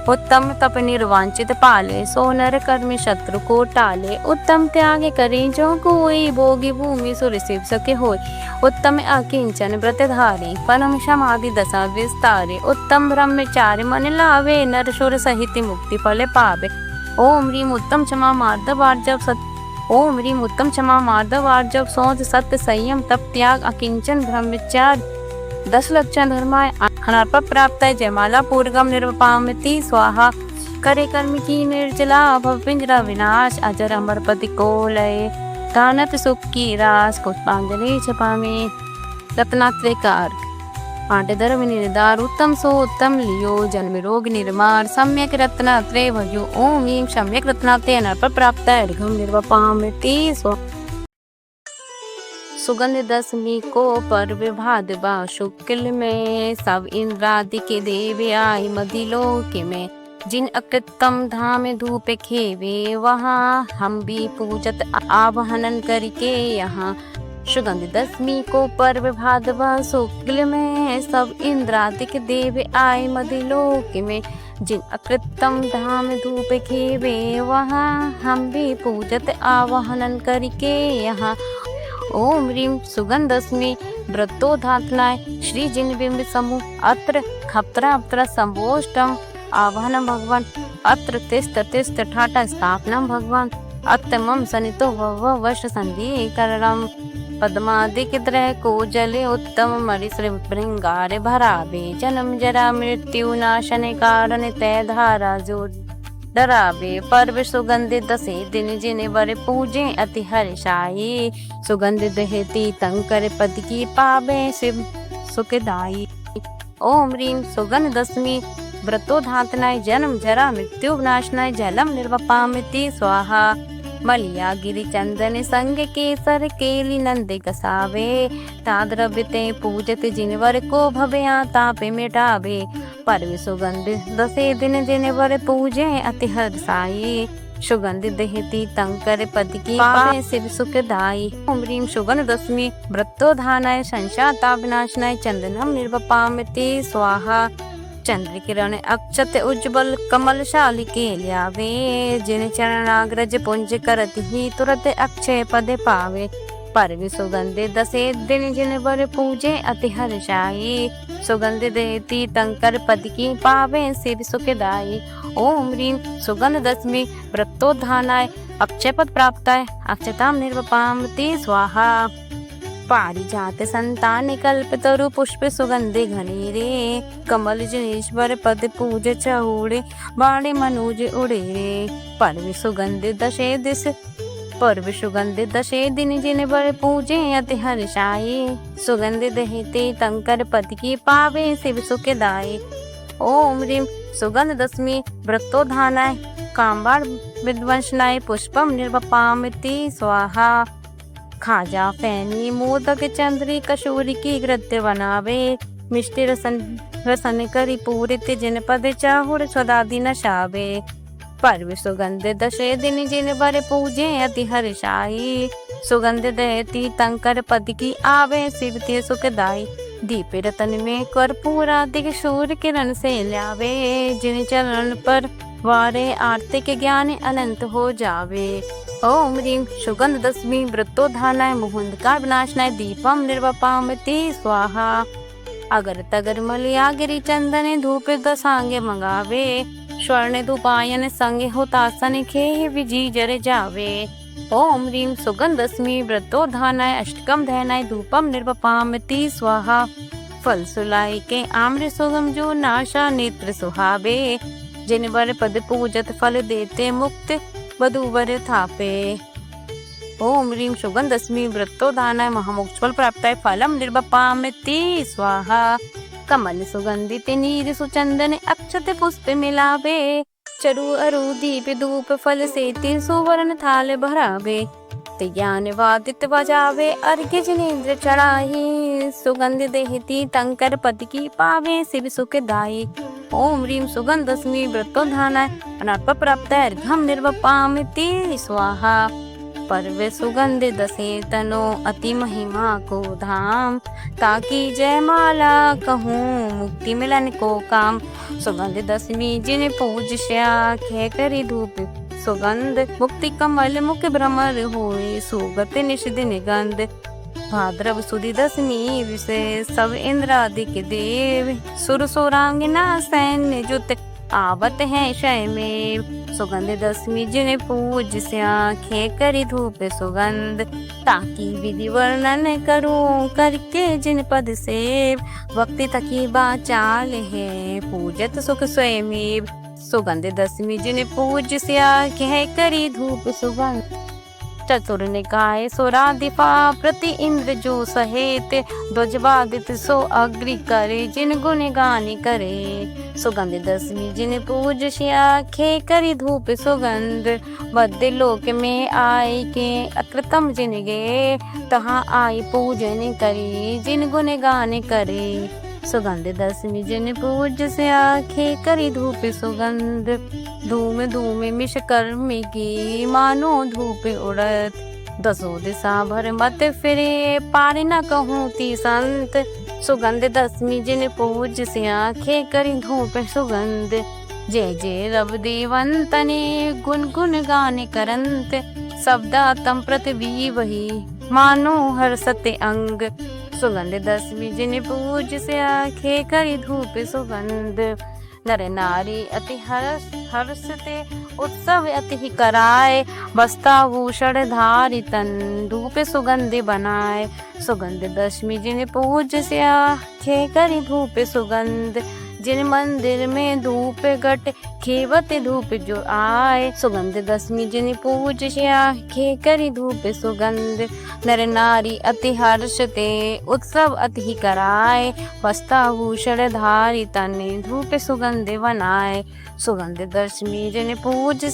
A: उत्तम तप निर्वांचित पाले, सो नर कर्मी शत्रु को टाले। उत्तम त्याग करे जो कोई, भोगी भूमि सुर शिव सके होय। उत्तम अकिंचन व्रत धारे, परम समाधि दशा विस्तारे। उत्तम ब्रह्मचार्य मन लावे, नर सुर सहित मुक्ति फल पावे। ओम ह्रीम उत्तम क्षमा मार्दव सोच सत्य संयम तप त्याग अकिंचन ब्रह्मचार्य। 10 लक्षण धर्माय अनर्प प्राप्त जयमाला पूर्वगम निर्वपामिति स्वाहा। करे कर्म की निर्जला, भव पिंजरा विनाश। अजर अमर पति को लय, दानत सुख की रास। पुष्पांजलि छपा में रत्नात्रिकार पांडे धर्म निर्धार। उत्तम सो उत्तम लियो, जन्म रोग निर्मार। सम्यक रत्नात्रे भजो, ओम ह्रीम सम्यक रत्नात्रे अनर्प प्राप्त घम निर्वपामिति स्वाहा। सुगंध दशमी को पर्व भादवा शुक्ल में, सब इंद्रादि के देव आए मदिलोक में। जिन अकृतम धाम धूप खेवे, वहाँ हम भी पूजत आवाहन करके यहाँ। सुगंध दशमी को पर्व भादवा शुक्ल में, सब इंद्रादि के देव आए मदिलोक में। जिन अकृतम धाम धूप खेवे, वहाँ हम भी पूजत आवाहन करके यहाँ। ओम ह्रीम सुगंध दशमी व्रतो धातनाय, श्री जिन बिंब समूह। अत्र खप्तरा अप्तरा संभोष्टम आवाहनम भगवान। अत्र तिष्ठ ठाटा स्थापनम भगवान। अत्तमम सनितो वश संधि करम। पद्मादिक द्रह को जले, उत्तम मरिश्र भृंगार भरावे। जन्म जरा मृत्यु नाशन कारण, तय धारा जो डरावे। पर्व सुगंध दसे दिन, जिन वर पूजे अति हर्षाई। सुगंध दहती तंकर पद की पावे, शिव सुखदाई। ओम ह्रीम सुगंध दशमी व्रतो धातनाय, जन्म जरा मृत्यु विनाशनाय। जलम निर्वपामिति स्वाहा। मलिया गिरि चंदन संग केसर केली नंदे कसावे। ताद्रव्यते पूजत जिनवर को भवया तापे मिटावे। परवे सुगंध दसे दिन जिनवर पूजे अति हर्षाई। सुगंध देहती तंकर पद की पावे शिव सुखदाई। ओम ह्रीं सुगंध दशमी व्रतोधानाय संशाता विनाशनाय चंदनम निर्वपामते स्वाहा। चंद्र किरण अक्षत उज्ज्वल कमलशाली के ल्यावे। जिन चरणाग्रज पुंज करत ही तुरत अक्षय पद पावे। परवि सुगंधे दसे दिन जिन वर पूजे अति हर्षाई। सुगंध देती तंकर पद की पावे शिव सुखदाई। ओम ह्रीं सुगंध दशमी व्रतोधानाय अक्षय पद प्राप्ताय अक्षताम निर्वपामते स्वाहा। पारिजात संतान कल्प तरु पुष्प सुगंधे घने रे। कमल जनेश्वर पद पूज चहूड़े बाणे मनुज उड़े रे। परवि सुगंध दशे दिस परवि सुगंध दशे दिन जिन बर पूजे अति हर्षाई। सुगंध दहेते तंकर पद की पावे शिव सुखदाई। ओम ह्रीं सुगंध दशमी व्रतोधानाय काम्बार विध्वंसनाय पुष्पम निर्वपामते स्वाहा। खाजा फैनी मोदक चंद्री कशूरी की कृत्य बनावे। मिष्टि रसन करी पूरित जिनपद चाहुर स्वदादि नशावे। परवि सुगंध दशे दिन जिन बर पूजे अति हर्षाई। सुगंध देती तंकर पद की आवे शिव ते सुखदाई। दीप रतन में कर्पूरा दिग सूर्य किरण से ल्यावे। जिन चरण पर वारे आर्तिक ज्ञान अनंत हो जावे। ओम ह्रीं सुगंध दशमी व्रतोधानाय मुहुंधकार विनाशनाय दीपम निर्वपामते स्वाहा। अगर तगर मलिया गिरि चंदन धूप दसांगे मंगावे। स्वर्ण धूपायन संगे होतासन खे विजी जर जावे। ओम ह्रीं सुगंध दशमी व्रतोधानाय अष्टकम दहनाय धूपम निर्वपामते स्वाहा। फल सुलाई के आम्र सुगम जो नाशा नेत्र सुहावे। जिन वर पद पूजत फल देते मुक्त वधूवर थापे। ओम ह्रीं सुगंध दशमी व्रतोधानाय महामोक्ष फल प्राप्ताय फलम निर्वपामते स्वाहा। कमल सुगंधित नीर सुचंदन अक्षत पुष्प मिलावे। चरु अरु दीप धूप फल से सुवर्ण थाल भरावे। ज्ञान वादित बजावे अर्घ्य जिनेन्द्र चढ़ाई। सुगंध देहती तंकर पद की पावे शिव सुखदाई। ओम ह्रीं सुगंध दशमी व्रतोधानाय अनर्प प्राप्ताय अर्घ्यम निर्वपामते स्वाहा। परवे सुगंध दसे तनो अति महिमा को धाम। ताकि जयमाला कहूँ मुक्ति मिलन को काम। सुगंध दशमी जिन पूज्या खे करी धूप सुगंध। मुक्ति कमल मुख भ्रमर होए सुगत निष दिन गंध। भाद्रव सुदी दशमी विषय सब इंद्रादि के देव। सुर सुरांगना सैन्य जुत आवत है शय में। सुगंध दशमी जिन पूज्या खे करी धूप सुगंध। ताकि विधि वर्णन करूं करके जिन पद से। भक्ति तकी बाचाल है पूजत सुख स्वयमेव। सुगंध दशमी जिन पूज्या खे करी धूप सुगंध। चतुर निकाय सुराधिपा प्रति इंद्र जो सहेत। ध्वजवादित सो अग्रि करे जिन गुण गान करे। सुगंध दशमी जिन पूज्या खे करी धूप सुगंध। बद्ध लोक में आय के अकृतम जिन गे। तहाँ आई पूजन करी जिन गुण गान करे। सुगंध दशमी जिन पूज्या खे करी धूप सुगंध। धूम धूम मिश कर्म की मानो धूप उड़त। दसो दिशा भर मत फिरे पार न कहूँ ती संत। सुगंध दशमी जिन पूज्या खे करी धूप सुगंध। जय जय रव देवंतने गुण गुण गान करंत। शब्दा तम पृथ्वी वही मानो हर सत्य अंग। सुगंध दशमी जिन पूज्या खे करी धूप सुगंध। नर नारी अति हर्षते उत्सव अति कराए। वस्त्राभूषण धारि तन धूप सुगंध बनाए। सुगंध दशमी जिन पूज्या खे करी धूप सुगंध। जिन मंदिर में धूप घट खेवत धूप जो आए। सुगंध दशमी जिन पूज खे करी धूप सुगंध। नर नारी अति हर्ष ते उत्सव अति कराए। वस्त्राभूषण धारी तने धूप सुगंध बनाए। सुगंध दशमी जिन पूज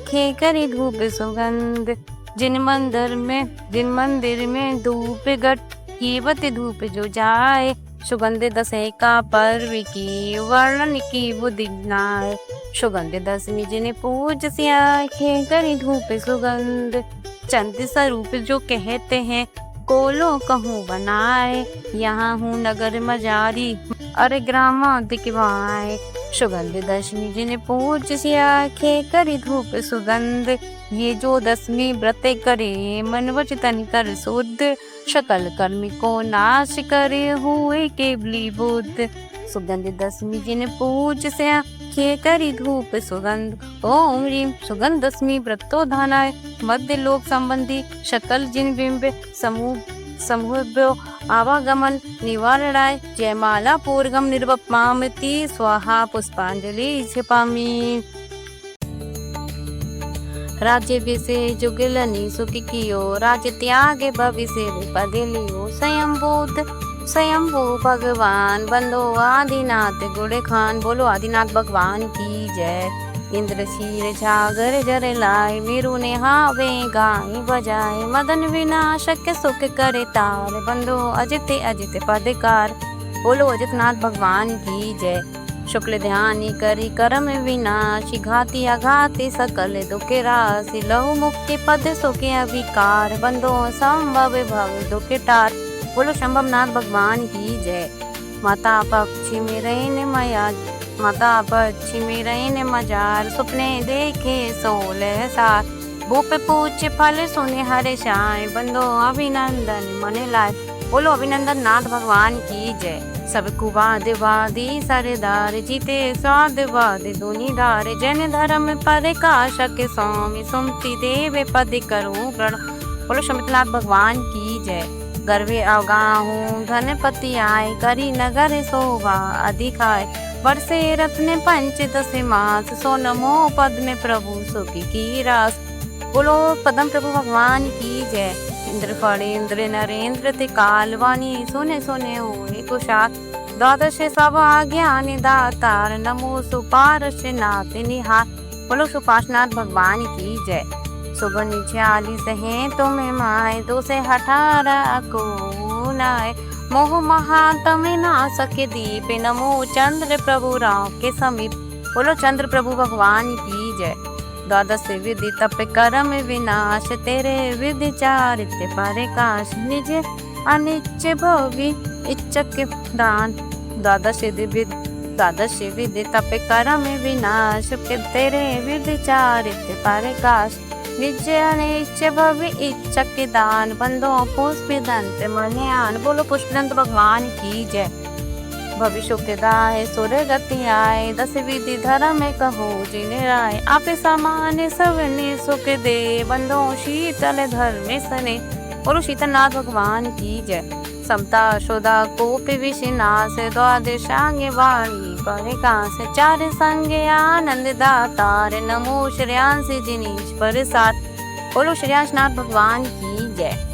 A: खे करी धूप सुगंध। जिन मंदिर में धूप घट खेवत धूप जो जाए। सुगंध दशे का पर्व की वर्णन की बुद्धि नाय। सुगंध दशमी जिन पूज खे करी धूप सुगंध। चंद स्वरूप जो कहते हैं कोलो कहूँ बनाए। यहाँ हूँ नगर मजारी अरे ग्रामा दिखवाए। सुगंध दशमी जिन पूज खे करी धूप सुगंध। ये जो दशमी व्रत करे मन वच तन कर शुद्ध। सकल कर्म को नाश करे हुए केवली बुद्ध। सुगंध दशमी जिन पूज खे करी धूप सुगंध। ओम ह्रीम सुगंध दशमी व्रतो धानाय। मध्य लोक संबंधी सकल जिन बिंब समूह आवागमन निवारणाय। जयमाला पूर्वम निर्वपमामति स्वाहा पुष्पांजलि क्षिपामि। राज्य विषे जुगलनी सुख कियो राज्य त्यागे भविष्य पदे लियो। स्वयंभू भगवान बंदो आदिनाथ गुड़ खान। बोलो आदिनाथ भगवान की जय। इंद्र शीर सागर जर लाए वीरु ने हावे गाय बजाए। मदन विनाशक सुख करे तार बंदो अजित अजित पदकार। बोलो अजितनाथ भगवान की जय। शुक्ल ध्यान करी कर्म विनाशी घाती अघाती सकल दुख राशि। लहु मुक्ति पद सुखे अभिकार बंदो संभव भव दुख टार। बोलो शंभवनाथ भगवान की जय। माता पक्षी में रहने मजार सुपने देखे सोलह सार। भूप पूछ फल सुने हरे शाय बंदो अभिनंदन मन लाए। बोलो अभिनंदन नाथ भगवान की जय। सब कुवादी सरदार जीते स्वादवाद दुनिदार। जन धर्म पर काशक स्वामी सुमति देव पद करो गण। बोलो शंभुनाथ भगवान की जय। गर्वे अवगाहूँ धनपति आए करी नगर शोभा अधिकाय। वर्षे रत्न पंचदश मास सोनमो पद में प्रभु सुखी की रास। बोलो पद्म प्रभु भगवान की जय। इंद्र फणेन्द्र नरेंद्र ते कालवाणी सुने सुने हुए कुशात। द्वादश सब ज्ञान दातार नमो सुपार्श नाथ निहार। बोलो सुपार्शनाथ भगवान की जय। सुबह 46 हैं तुम्हें माए 218 को नाय। मोह महातम ना सके दीप नमो चंद्र प्रभु राव के समीप। बोलो चंद्र प्रभु भगवान की जय। द्वादश विधि तप कर्म विनाश तेरे विधि चारित्य प्रकाश। निज अनिच भवि इच्छक दान। द्वादश विधि तप कर्म विनाश तेरे विधि चारित्य प्रकाश। निज अनिच भवि इच्छक दान बंदो पुष्पदंत मन्यान। बोलो पुष्पदंत भगवान की जय। भविष्य के दाय सुर गति आए 10 विधि धर्म कहो जिन राय। आप समान सवने सुख दे बंदो शीतल धर्म सने। बोलो शीतलनाथ भगवान की जय। समता शोधा कोप विषनाश द्वादशांग वाणी परिकाश। 4 संग आनंद दातार नमो श्रेयांश जिनीश प्रसाद। बोलो श्रेयांशनाथ भगवान की जय।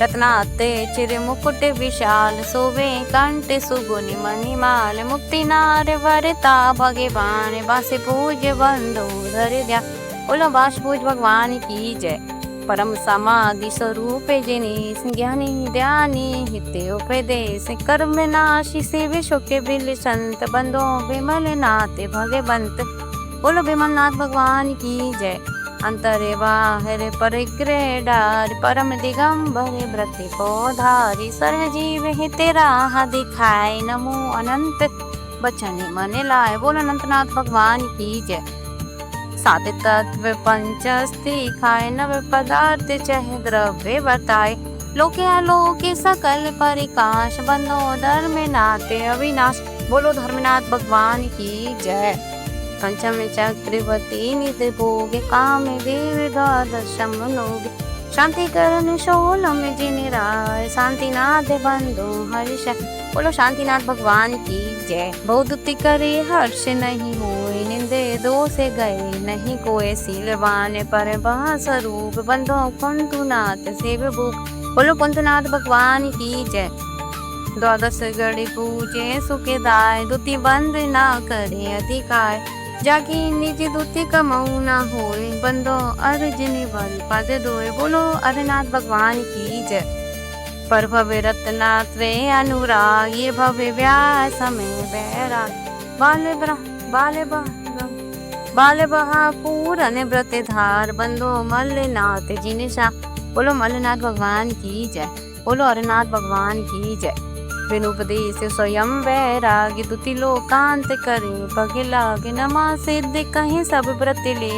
A: रत्नाते चिर मुकुट विशाल शोभे कंठ सुगुनि मणिमाल। मुक्ति नार वरता भगवान बास पूज बंधु धर द्या। बोलो बास पूज भगवान की जय। परम समाधि स्वरूप जिनीस ज्ञानी ध्यानी हिते उपदेश। कर्म नाशी से विश्व के बिल संत बंदो विमल नाथ भगवंत। बोलो विमलनाथ भगवान की जय। अंतरे बाहर परिग्रह डार परम दिगंबर व्रत पौधारी। सर्व जीव हित राह दिखाए नमो अनंत बचन मन लाए। बोलो अनंतनाथ भगवान की जय। 7 तत्व पंचस्ति खाए नव पदार्थ चह द्रव्य बताए। लोके अलोके सकल परिकाश बंदो धर्म नाते अविनाश। बोलो धर्मनाथ भगवान की जय। पंचम चक्रवर्ती नित भोग काम देव द्वादशम लोग। शांति करण 16 जिन राय शांतिनाथ बंधु हर्ष। बोलो शांतिनाथ भगवान की जय। बहुदुति करे हर्ष नहीं होए, निंदे दो से गए नहीं कोई, सीलवान पर स्वरूप बंधो कुंतुनाथ सेव भूख। बोलो कुंतुनाथ भगवान की जय। द्वादश गढ़ पूजे सुखेदाय, दुति बंद ना करे अधिकार, जाकी निज दुति कमाऊ ना होए, बंदो अर्ज निवन पद दोए। बोलो अरनाथ भगवान की जय। पर भव रत्नात्रे अनुराग, ये भव्य व्यास में बैराग, बाल बहा पूरन व्रत धार, बंदो मल्लनाथ जिनिषा। बोलो मल्लनाथ भगवान की जय। बोलो अरनाथ भगवान की जय। विनुपदेश स्वयं वैराग, दुति लोकांत करे पग लाग, नमा सिद्ध कहीं सब व्रत ले,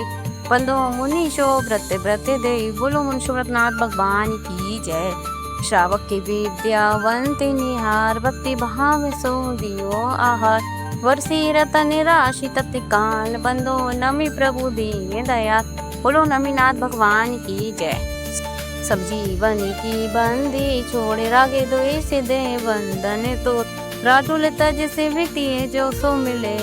A: बंदो मुनीशो व्रत व्रत दे। बोलो मुनीशो व्रतनाथ भगवान की जय। श्रावक की विद्यावंत निहार, भक्ति भाव सो दियो आहार, वर्षी रतन राशि तत्काल, बंदो नमी प्रभु दीन दया। बोलो नमीनाथ भगवान की जय। सब जीवन की बंदी छोड़े, रागे द्वेष दे बंधन तो, राजुल तज से वितीय जो सो मिले,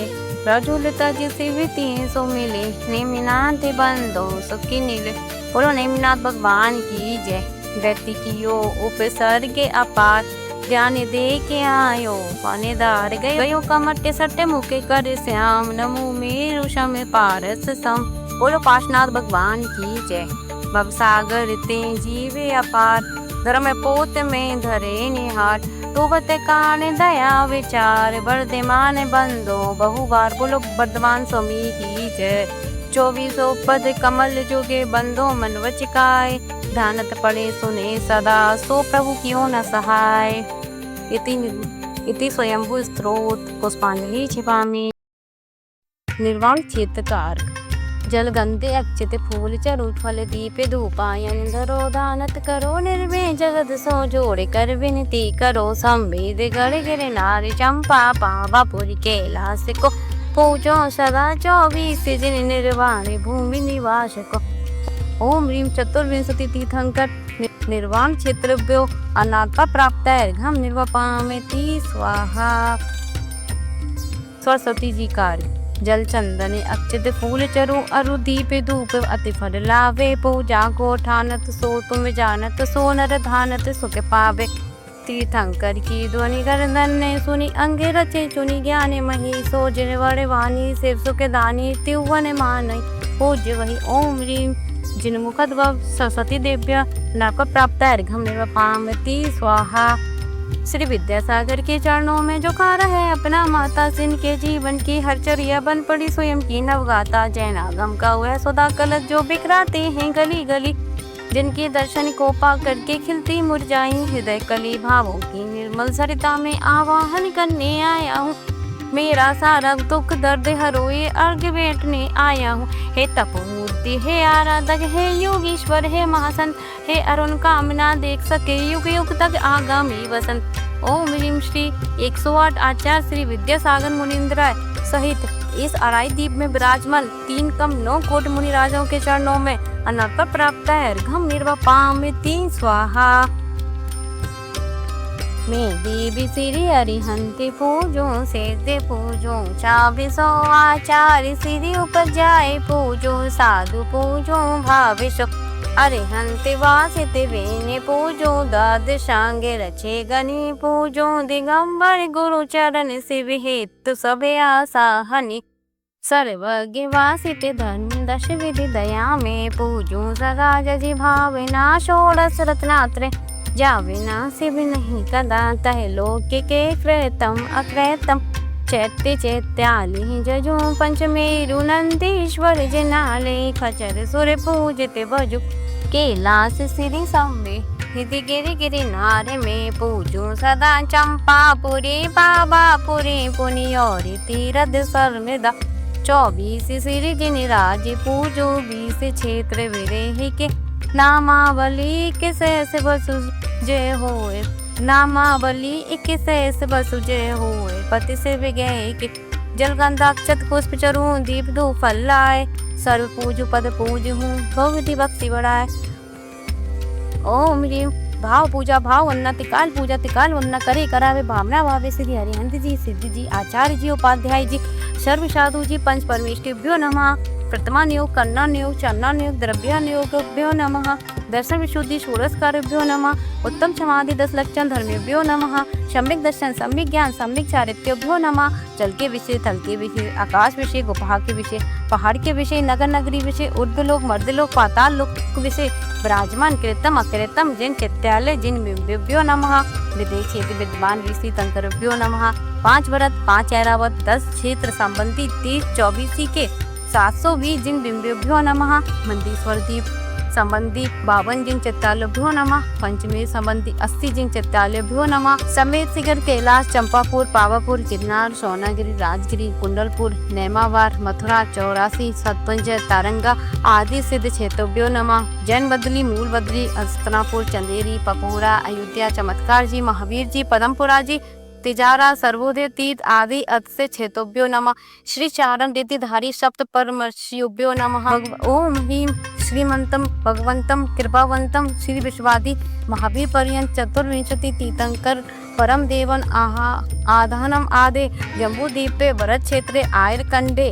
A: राजुल तज से वितीय सो मिले, नेमिनाथ बंदो सुखी नीले। बोलो नेमिनाथ भगवान की जय। व्यक्ति कियो उपसर्ग अपार, ध्यान दे के आयो पानेदार, गयो कमटे सटे मुके कर श्याम, नमो मेरु शम पारस सम। बोलो पाशनाथ भगवान की जय। भवसागर ते जीवे अपार, धर्म पोत में धरे निहार, तो बते कान दया विचार, वर्धमान बंदो बहुबार। बोलो वर्धमान स्वामी की जय। 24 पद कमल जुगे, बंदो मन वचिकाय, ध्यानत पड़े सुने सदा, सो प्रभु क्यों न सहाय। इति स्वयंभू स्त्रोत पुष्पांजलि छिपामी। निर्वाण चित्तकार जल गंधे अक्षत फूल चरु फल दीप धूपायन धरो, दानत करो निर्वे जगत सो जोड़े कर विनती करो, संवेद गढ़ गिर नारी चंपा पावा पुरी कैलाश को, पूजो सदा 24 दिन निर्वाण भूमि निवास को। ओम ह्रीं चतुर्विंशति तीर्थंकर निर्वाण क्षेत्रभ्यो अनाथा प्राप्त अर्घम निर्वपामेति स्वाहा। सरस्वती जी कार्य जल चंदन अक्षत फूल चरु अरु दीप धूप अति फल लावे, पूजा को ठानत सो तुम जानत, सो नर धानत सुख पावे। तीर्थंकर की ध्वनि गर्दन ने सुनी, अंगे रचे चुनी, ज्ञान मही सो जिन वड़ वाणी, शिव सुख दानी त्युवन मानई, पूज्य वही। ओम ह्रीं जिन मुखद्भव सरस्वती देव्य नरक प्राप्त अर्घम निर्वपामति स्वाहा। श्री विद्यासागर के चरणों में जो खा रहा है अपना माता, जिनके जीवन की हर चर्या बन पड़ी स्वयं की नवगाता, जैन आगम का हुआ सौदा कलश जो बिखराते हैं गली गली, जिनके दर्शन को पा करके खिलती मुरझाई हृदय कली, भावों की निर्मल सरिता में आवाहन करने आया हूँ, मेरा सारा दुख दर्द हरोए अर्घ बैठने आया हूँ। हे तपोमूर्ति, हे आराधक, हे योगीश्वर, हे महासंत, हे अरुण कामना देख सके युग युग तक आगामी वसंत। ओम ह्रीं श्री 108 आचार्य श्री विद्यासागर मुनीन्द्राय सहित इस अराई द्वीप में विराजमान 3 कम 9 कोट मुनिराजों के चरणों में अनर्थ प्राप्त है अर्घम निर्वपामति स्वाहा। मैं देवी श्री अरिहंत पूजो से पूजो, 24 आचार्य श्री उपजाए पूजो, साधु पूजो भावेशो, अरिहंत वासित वेने पूजो, द्वादशांगे रचे गनि पूजो, दिगंबर गुरु चरण शिव हेतु सभे आसाहनि, सर्वज्ञ वासित धर्म 10 विधि दया में पूजो, सदा जि भावना 16 रत्नात्रय जावे ना शिव नहीं कदा, तह लोक के कृतम अकृतम, चैत्य चैत्यालि जजो, पंचमेरु नंदीश्वर जनाले, खचर सुर पूजित भजु, कैलाश श्री संवे हिति गिरि गिरि नारे में पूजो, सदा चंपापुरी बाबापुरी पुनि और तीरथ सर्वदा, 24 श्री जिन राज पूजो, 20 क्षेत्र विरेहि के, नामावली के शेष बसु जय होए, नामावली 21 शेष बसु जय होए, पति से विगय के, जलगंधाक्षत पुष्प चरू दीप धूप फल लाए, सर्व पूजु पद पूज हूँ भगवती भक्ति बढ़ाए। ओम ह्रीं भाव पूजा भाव वंदना, तिकाल पूजा तिकाल वंदना, करे करावे भावना भावे। श्री हरिहंत जी, सिद्ध जी, आचार्य जी, उपाध्याय जी, सर्व साधु जी, पंच परमेष्टिभ्यो नमः। प्रथमा नियोग, कन्ना नियोग, चन्ना नियोग, द्रव्या नियोगभ्यो नमः। दर्शन विशुद्धि, षोडशकार्यभ्यो नमः। उत्तम समाधि 10 लक्षण धर्मेभ्यो नमः। सम्यक दर्शन, सम्यक ज्ञान, सम्यक चारित्र्यभ्यो नमः। जल के विषय, थल के विषय, आकाश विषय, गुफा के विषय, पहाड़ के विषय, नगर नगरी विषय, ऊर्ध्वलोक मर्दलोक पाताल लोक विषय, विराजमान कृतम अकृतम जिन चित्तालय जिन बिंबिभ्यो नमः। विदेश क्षेत्र विद्वान ऋषि तंकरभ्यो नमः। 5 व्रत, 5 ऐरावत, 10 क्षेत्र संबंधी 30-24 के 720 जिन बिंबिभ्यो नमः। मंदीश्वर दीप संबंधी 52 जिन चित्तालभ्यो नमः। पंचमेर संबंधी 80 जिन चित्तालभ्यो नमः। समेत शिखर कैलाश, चंपापुर, पावापुर, गिरनार, सोनागिरी, राजगिरी, कुंडलपुर, नेमावार, मथुरा, 84, सतपुंज, तारंगा आदि सिद्ध क्षेत्रभ्यो नमः। जैन बदली, मूल बदली, अस्तिनापुर, चंदेरी, पकोरा, अयोध्या, चमत्कार जी, महावीर जी, पदमपुरा जी, तिजारा, सर्वोदय तीर्थ आदि अत्स्य क्षेत्रोभ्यो नमः। श्री चारण रीतिधारी सप्त परमर्षियोभ्यो नमः। ओम ह्रीं श्रीमंतम भगवंतम कृपावंतम श्री विश्वादि महावीर पर्यंत चतुर्विंशति तीर्थंकर परम देवन आधानम आदे जम्बूद्वीपे भरत क्षेत्रे आयरकंडे।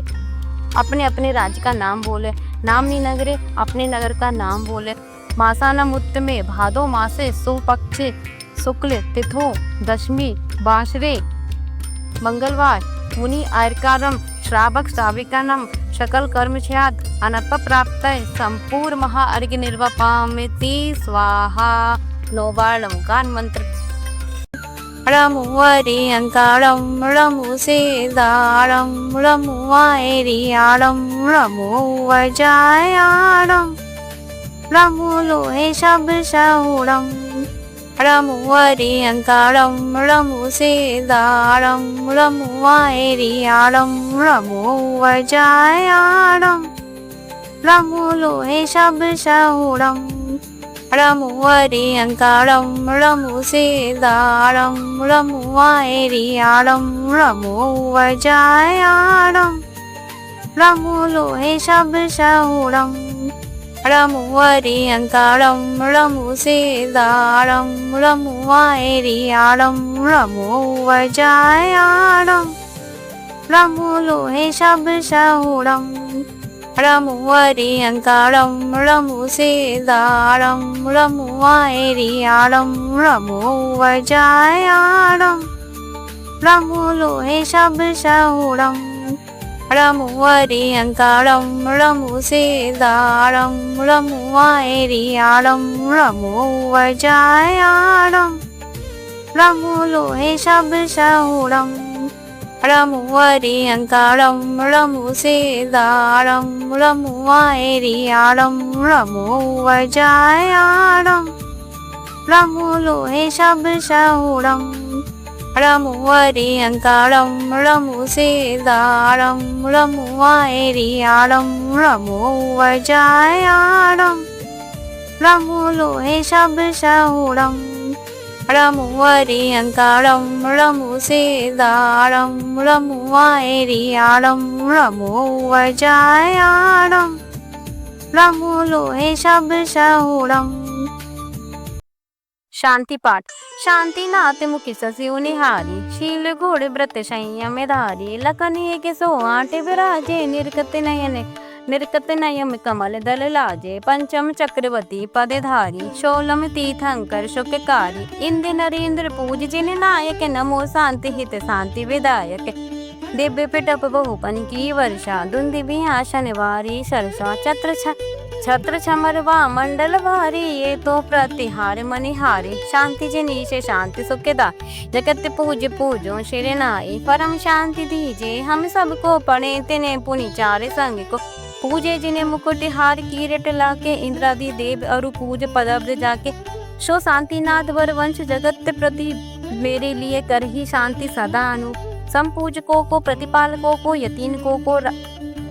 A: अपने अपने राज्य का नाम बोले। नामनी नगरे, अपने नगर का नाम बोले। मासानम उत्तमे, भादो मासे सुपक्षे शुक्ल तिथो दशमी बाशरे मंगलवार, मुनि आयरकारम श्रावक श्राविकानम सकल कर्मक्षयात अनप प्राप्त संपूर्ण महाअर्घ्य निर्वपामिति स्वाहा। 9 बार नमकार मंत्र। रमु वरियंकारम रमु सेदारम रमु वायरियारम रमु वजायारम रमु लोहे शब सहुरम रमु वरियंकारम रमु सेदारम रमु वायरियारम रमु वजायारम रमु लोहे शब सहुरम रमु वरियंकारम रमु सेदारम रमु वायरियारम रमु वजायारम रमु लोहे शब सहुरम रमु वरियंकारम रमु सेदारम रमु वायरियारम रमु वजायारम रमु लोहे शब सहुरम रमु वरियंकारम रमु सेदारम रमु वायरियारम रमु वजायारम रमु लोहे शब सहुरम रमु वरियंकारम रमु सेदारम रमु वायरियारम रमु वजायारम रमु लोहे शब सहुरम रमु वरियंकारम रमु सेदारम रमु वायरियारम रमु वजायारम रमु लोहे शब सहुरम रमु वरियंकारम रमु सेदारम रमु वायरियारम रमु वजायारम रमु लोहे शब सहुरम रमु वरियंकारम रमु सेदारम रमु वायरियारम रमु वजायारम रमु लोहे शब सहुरम। शांति पाठ। शांति नाथ मुखी ससिउ निहारी, शील गुण व्रत संयम धारी, लखन के 108 विराजे, निर्कत नयम कमल दल लाजे, पंचम चक्रवर्ती पद धारी, 16 तीर्थंकर सुखकारी, इंद्र नरेंद्र पूज जिन नायक, नमो शांति हित शांति विदायक, दिव्य पिटप बहुपन की वर्षा, धुंधि बिहासन वारी सरसा, छत्र छमरवा मंडल भारी, ये तो प्रतिहार मनिहारी, शांति जनीशे शांति सुखदा, जगत पूजो श्री नाई, परम शांति दीजे हम सबको, पढ़े तिने पुनि चार संग को, पूजे जिन्हें मुकुट हार कीरट लाके, इंद्रादि देव अरु पूज पदब्ध जाके, सो शांतिनाथ वर वंश जगत प्रति, मेरे लिए कर ही शांति सदा अनु, संपूजकों को, प्रतिपालकों को, यतीनों को,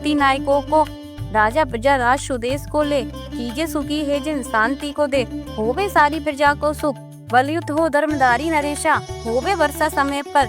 A: तीनायकों को, राजा प्रजा राज सुदेश को ले, कीजे सुखी है जिन शांति को दे, होवे सारी प्रजा को सुख, बलयुत हो धर्मदारी नरेशा, होवे वर्षा समय पर,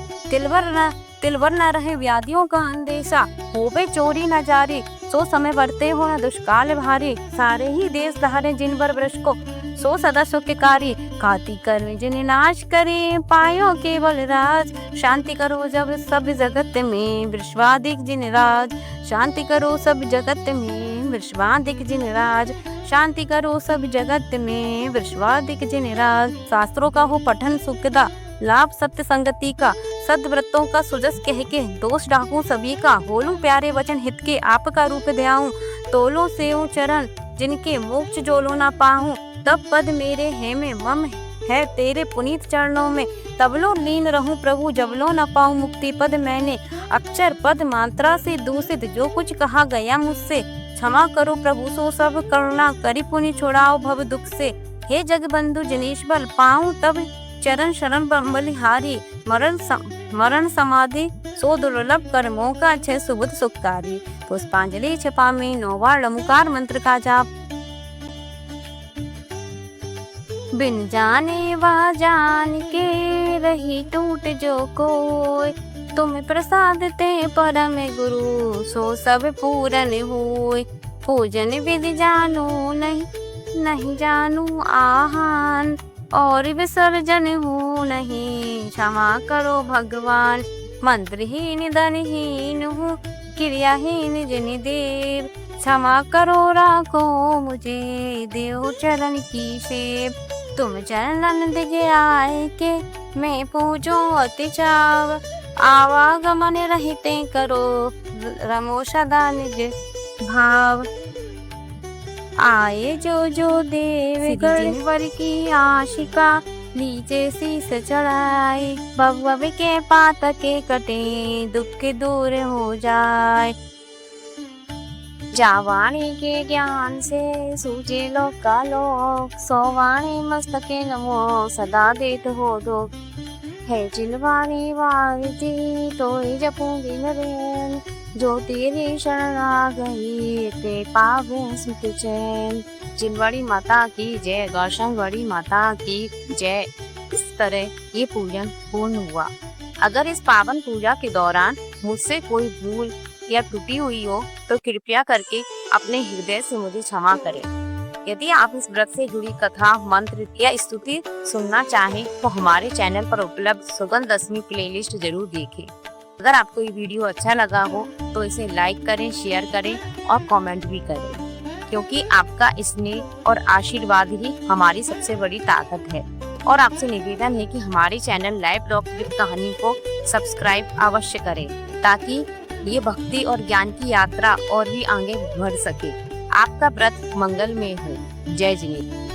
A: तिलवर न रहे व्याधियों का अंदेशा, होवे चोरी न जारी, सो समय बढ़ते हो न दुष्काल भारी, सारे ही देश धारे जिन बर वृक्ष को, सो सदा सुखकारी, कार्तिक कर जिन नाश करे, पायो केवल राज, शांति करो जब सब जगत में, विश्वाधिक जिन राज, शांति करो सब जगत में, विश्वाधिक जिन राज, शांति करो सब जगत में, विश्वाधिक जिन राज। शास्त्रों का हो पठन सुखदा, लाभ सत्य संगति का, सदव्रतों का सुजस कह के, दोष डाकू सभी का, बोलूं प्यारे वचन हित के, आपका रूप ध्याऊं, तोलो सेऊ चरण जिनके, मोक्ष जोलो ना पाऊं, तब पद मेरे है में मम है तेरे पुनीत चरणों में, तबलो लीन रहूं प्रभु जबलो न पाऊं मुक्ति पद मैंने, अक्षर पद मात्रा से दूषित जो कुछ कहा गया मुझसे, क्षमा करो प्रभु सो सब करुणा करी पुनि छुड़ाओ भव दुख से, हे जगबंधु जनेश्वर पाऊं तब चरण शरण बलिहारी, मरण समाधि सो दुर्लभ कर्मों का छे सुबुध सुखकारी। पुष्पांजलि छपा में 9 बार लमुकार मंत्र का जाप। बिन जाने वह जान के रही टूट जो कोय, तुम प्रसाद ते परम गुरु सो सब पूरन होय, पूजन विधि जानू नहीं जानू आहान, और विसर्जन हूँ नहीं, क्षमा करो भगवान, मंत्रहीन धनहीन हूँ, क्रियाहीन जिन देव, क्षमा करो राखो मुझे, देव चरण की सेव, तुम चरणन दिगे आए के, मैं पूजो अति चाव, आवागमन रहते करो, रमो सदा निज भाव, आए जो देव गणवर की आशिका, नीचे शीस चढ़ाए, भव के पात के कटे, दुख दूर हो जाए, जावाणी के ज्ञान से सूझे लोक का लोक, सोवाणी मस्तके नमो सदा देत हो दो, है जिलवाणी वागती तो जपूंगी नरेन, जो तेरी शरण आ गई ते पावे सुख चैन। जिलवाड़ी माता की जय, गौशांगवाड़ी माता की जय। इस तरह ये पूजन पूर्ण हुआ। अगर इस पावन पूजा के दौरान मुझसे कोई भूल या त्रुटि हुई हो तो कृपया करके अपने हृदय से मुझे क्षमा करें। यदि आप इस व्रत से जुड़ी कथा, मंत्र या स्तुति सुनना चाहें तो हमारे चैनल पर उपलब्ध सुगंध दशमी प्लेलिस्ट जरूर देखें। अगर आपको ये वीडियो अच्छा लगा हो तो इसे लाइक करें, शेयर करें और कमेंट भी करें, क्योंकि आपका स्नेह और आशीर्वाद ही हमारी सबसे बड़ी ताकत है। और आपसे निवेदन है कि हमारे चैनल लाइव टॉक्स विद कहानी को सब्सक्राइब अवश्य करें, ताकि ये भक्ति और ज्ञान की यात्रा और भी आगे बढ़ सके। आपका व्रत मंगलमय हो। जय जिनेन्द्र।